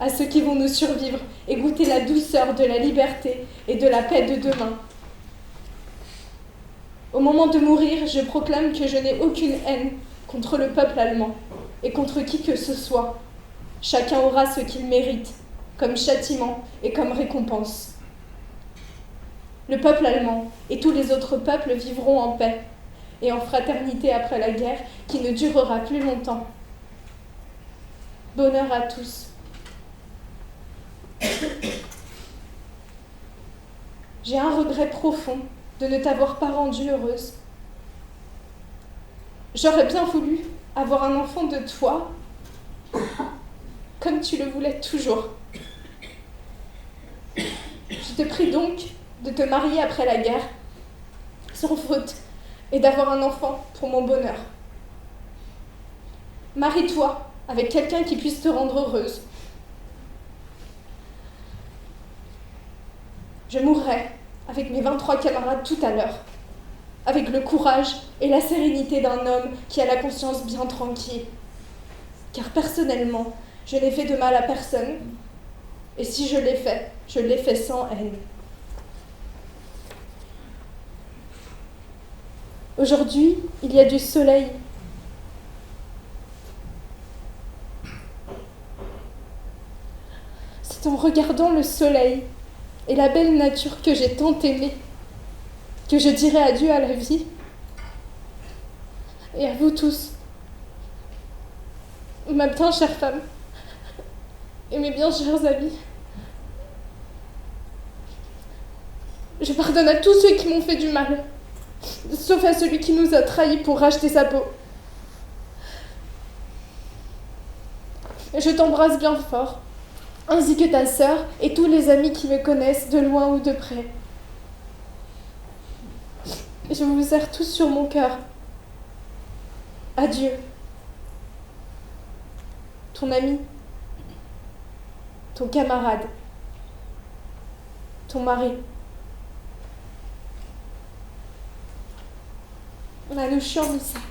à ceux qui vont nous survivre et goûter la douceur de la liberté et de la paix de demain. Au moment de mourir, je proclame que je n'ai aucune haine contre le peuple allemand et contre qui que ce soit. Chacun aura ce qu'il mérite, comme châtiment et comme récompense. Le peuple allemand et tous les autres peuples vivront en paix et en fraternité après la guerre qui ne durera plus longtemps. Bonheur à tous. J'ai un regret profond de ne t'avoir pas rendue heureuse. J'aurais bien voulu avoir un enfant de toi, comme tu le voulais toujours. Je te prie donc de te marier après la guerre, sans faute, et d'avoir un enfant pour mon bonheur. Marie-toi avec quelqu'un qui puisse te rendre heureuse. Je mourrai avec mes 23 camarades tout à l'heure, avec le courage et la sérénité d'un homme qui a la conscience bien tranquille. Car personnellement, je n'ai fait de mal à personne, et si je l'ai fait sans haine. Aujourd'hui, il y a du soleil. C'est en regardant le soleil et la belle nature que j'ai tant aimée que je dirai adieu à la vie et à vous tous. Ma bien chère femme et mes bien chers amis. Je pardonne à tous ceux qui m'ont fait du mal, sauf à celui qui nous a trahis pour racheter sa peau. Je t'embrasse bien fort, ainsi que ta sœur et tous les amis qui me connaissent de loin ou de près. Je vous serre tous sur mon cœur. Adieu. Ton ami, ton camarade, ton mari. Manouchian Misak.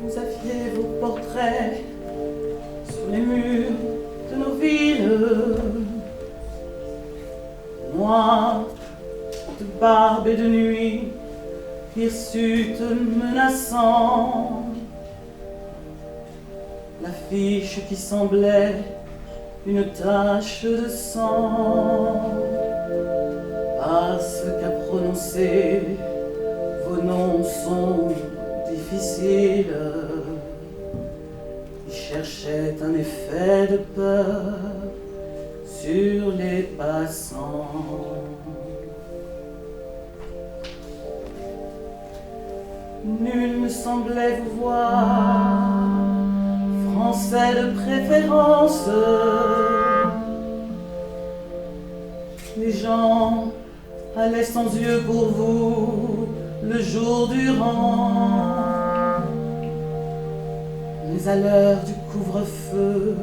Vous aviez vos portraits sur les murs de nos villes, noirs de barbe et de nuit, hirsutes menaçants, l'affiche qui semblait une tache de sang, parce qu'à prononcer vos noms sont difficiles. Il cherchait un effet de peur sur les passants. Nul ne semblait vous voir, français de préférence. Les gens allaient sans yeux pour vous le jour durant. Mais à l'heure du couvre-feu,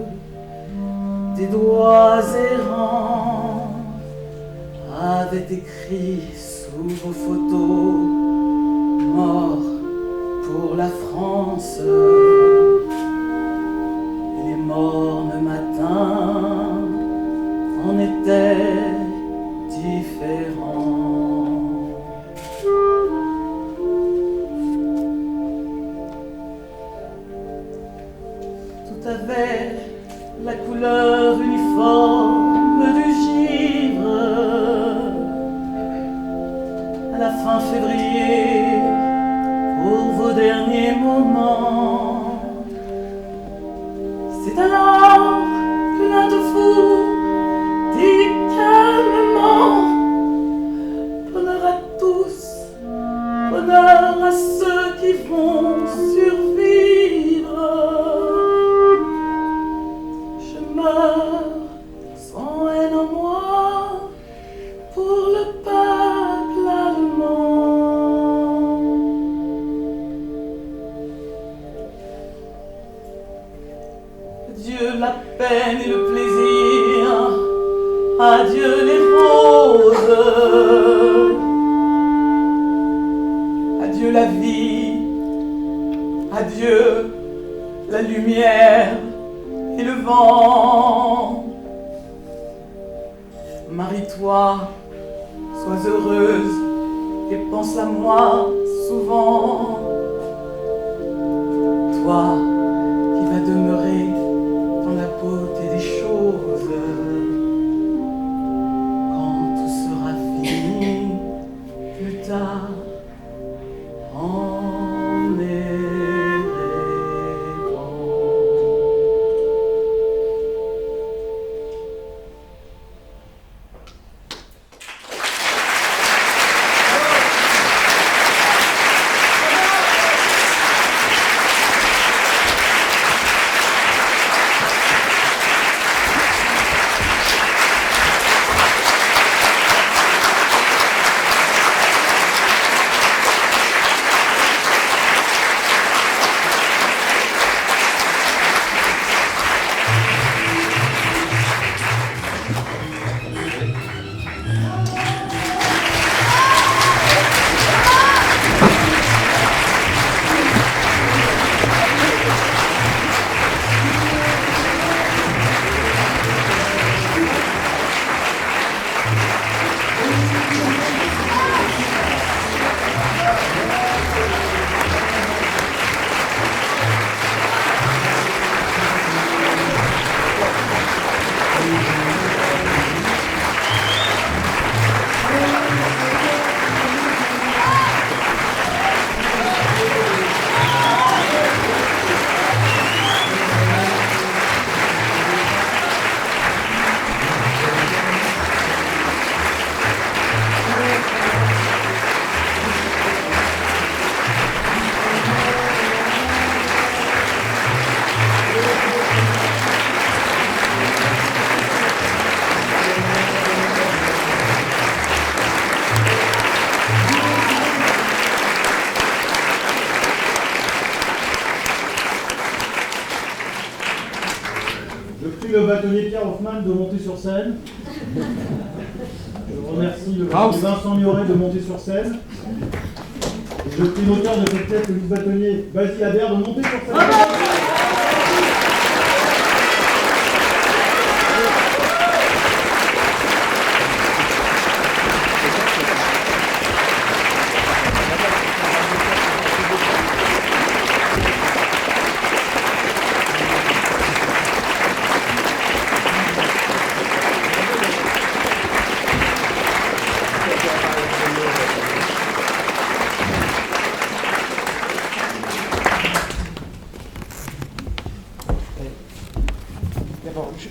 des doigts errants avaient écrit sous vos photos « Mort pour la France ». Et les mornes matins en étaient différents. Tout avait la couleur uniforme du givre. À la fin février, pour vos derniers moments, c'est alors que l'un de vous dit calmement: bonheur à tous, bonheur à ceux qui vont survivre. Je meurs sans haine en moi pour le peuple allemand. Adieu la peine et le plaisir, adieu les roses, adieu la vie, adieu la lumière et le vent. Marie-toi, sois heureuse et pense à moi souvent. Toi qui vas demeurer dans la beauté des choses. Quand tout sera fini, plus tard, en rêvant. le bâtonnier Pierre Hoffmann de monter sur scène. Je remercie le bâtonnier Vincent Mioret de monter sur scène. Et je prie l'auteur de cette pièce, le bâtonnier Basile Adère, de monter sur scène.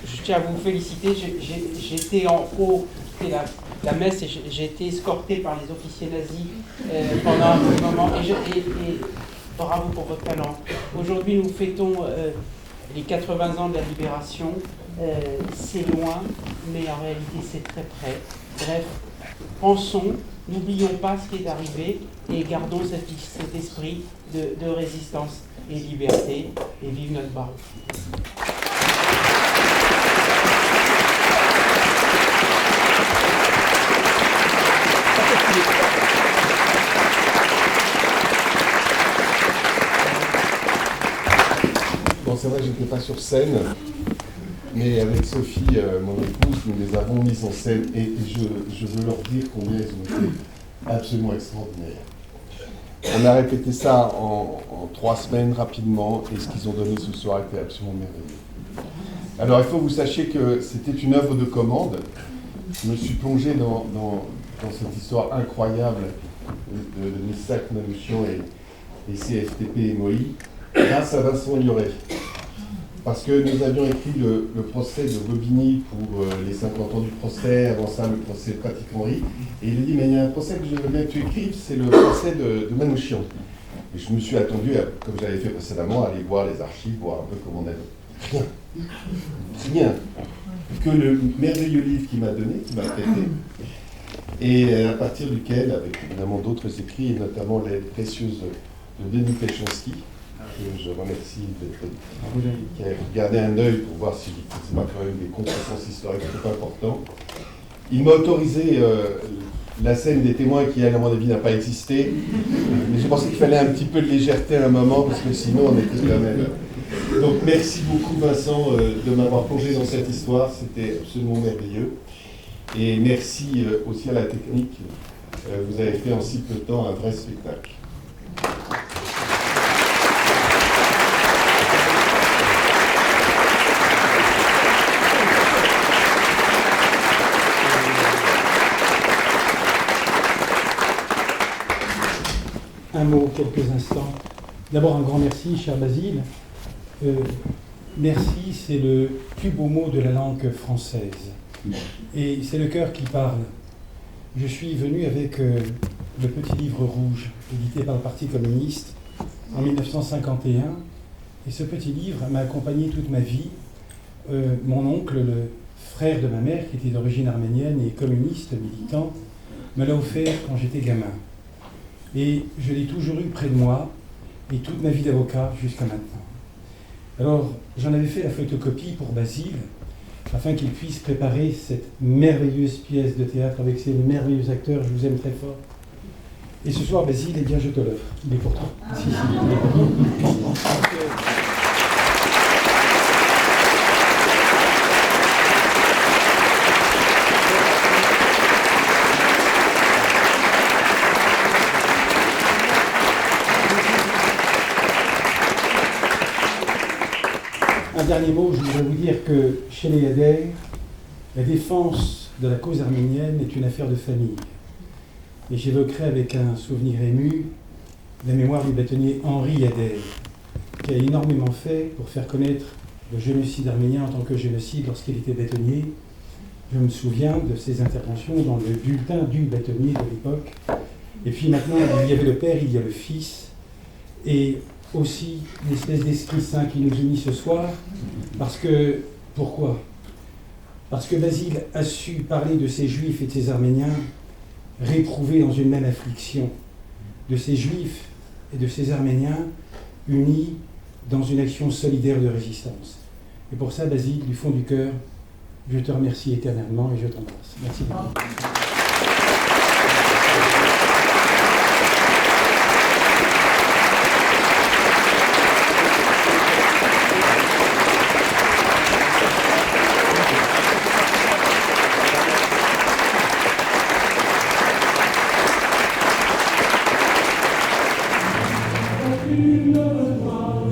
Je tiens à vous féliciter. J'étais en haut de la messe et j'ai été escorté par les officiers nazis pendant un moment. Et bravo pour votre talent. Aujourd'hui, nous fêtons les 80 ans de la libération. C'est loin, mais en réalité, c'est très près. Bref, pensons, n'oublions pas ce qui est arrivé et gardons cet esprit de résistance et liberté. Et vive notre barreau. Bon, c'est vrai que j'étais pas sur scène, mais avec Sophie, mon épouse, nous les avons mises en scène et je veux leur dire combien elles ont été absolument extraordinaires. On a répété ça en 3 semaines rapidement et ce qu'ils ont donné ce soir était absolument merveilleux. Alors il faut que vous sachiez que c'était une œuvre de commande. Je me suis plongé dans cette histoire incroyable de Missak Manouchian et CFTP et MOI grâce à Vincent Mioret. Parce que nous avions écrit le procès de Bobigny pour les 50 ans du procès, avant ça le procès de Patrick Henry, et il a dit mais il y a un procès que je veux bien que tu écrives, c'est le procès de Manouchian. Et je me suis attendu, comme j'avais fait précédemment, à aller voir les archives, voir un peu comment on avait. Rien. Que le merveilleux livre qu'il m'a donné, qu'il m'a prêté, et à partir duquel, avec évidemment d'autres écrits, et notamment l'aide précieuse de Denis Péchanski, que je remercie qui a gardé un œil pour voir si je ne faisais pas quand même des contresens historiques trop importants. Il m'a autorisé la scène des témoins qui, à mon avis, n'a pas existé, mais je pensais qu'il fallait un petit peu de légèreté à un moment, parce que sinon on était quand même... Donc merci beaucoup Vincent de m'avoir plongé dans cette histoire, c'était absolument merveilleux. Et merci aussi à la technique, vous avez fait en si peu de temps un vrai spectacle. Un mot, quelques instants. D'abord un grand merci, cher Basile. Merci, c'est le plus beau mot de la langue française. Et c'est le cœur qui parle. Je suis venu avec le petit livre rouge, édité par le Parti communiste en 1951. Et ce petit livre m'a accompagné toute ma vie. Mon oncle, le frère de ma mère, qui était d'origine arménienne et communiste, militant, me l'a offert quand j'étais gamin. Et je l'ai toujours eu près de moi, et toute ma vie d'avocat jusqu'à maintenant. Alors, j'en avais fait la photocopie pour Basile, afin qu'il puisse préparer cette merveilleuse pièce de théâtre avec ces merveilleux acteurs. Je vous aime très fort. Et ce soir, Basile, eh bien, je te l'offre. Il est pour toi. Si, il est pour toi. Un dernier mot, je voudrais vous dire que chez les Adhères, la défense de la cause arménienne est une affaire de famille. Et j'évoquerai avec un souvenir ému la mémoire du bâtonnier Henri Adhère, qui a énormément fait pour faire connaître le génocide arménien en tant que génocide lorsqu'il était bâtonnier. Je me souviens de ses interventions dans le bulletin du bâtonnier de l'époque. Et puis maintenant, il y avait le père, il y a le fils. Et aussi une espèce d'esprit saint qui nous unit ce soir, parce que, pourquoi ? Parce que Basile a su parler de ces juifs et de ces arméniens réprouvés dans une même affliction, de ces juifs et de ces arméniens unis dans une action solidaire de résistance. Et pour ça, Basile, du fond du cœur, je te remercie éternellement et je t'embrasse. Merci beaucoup. Aucune ne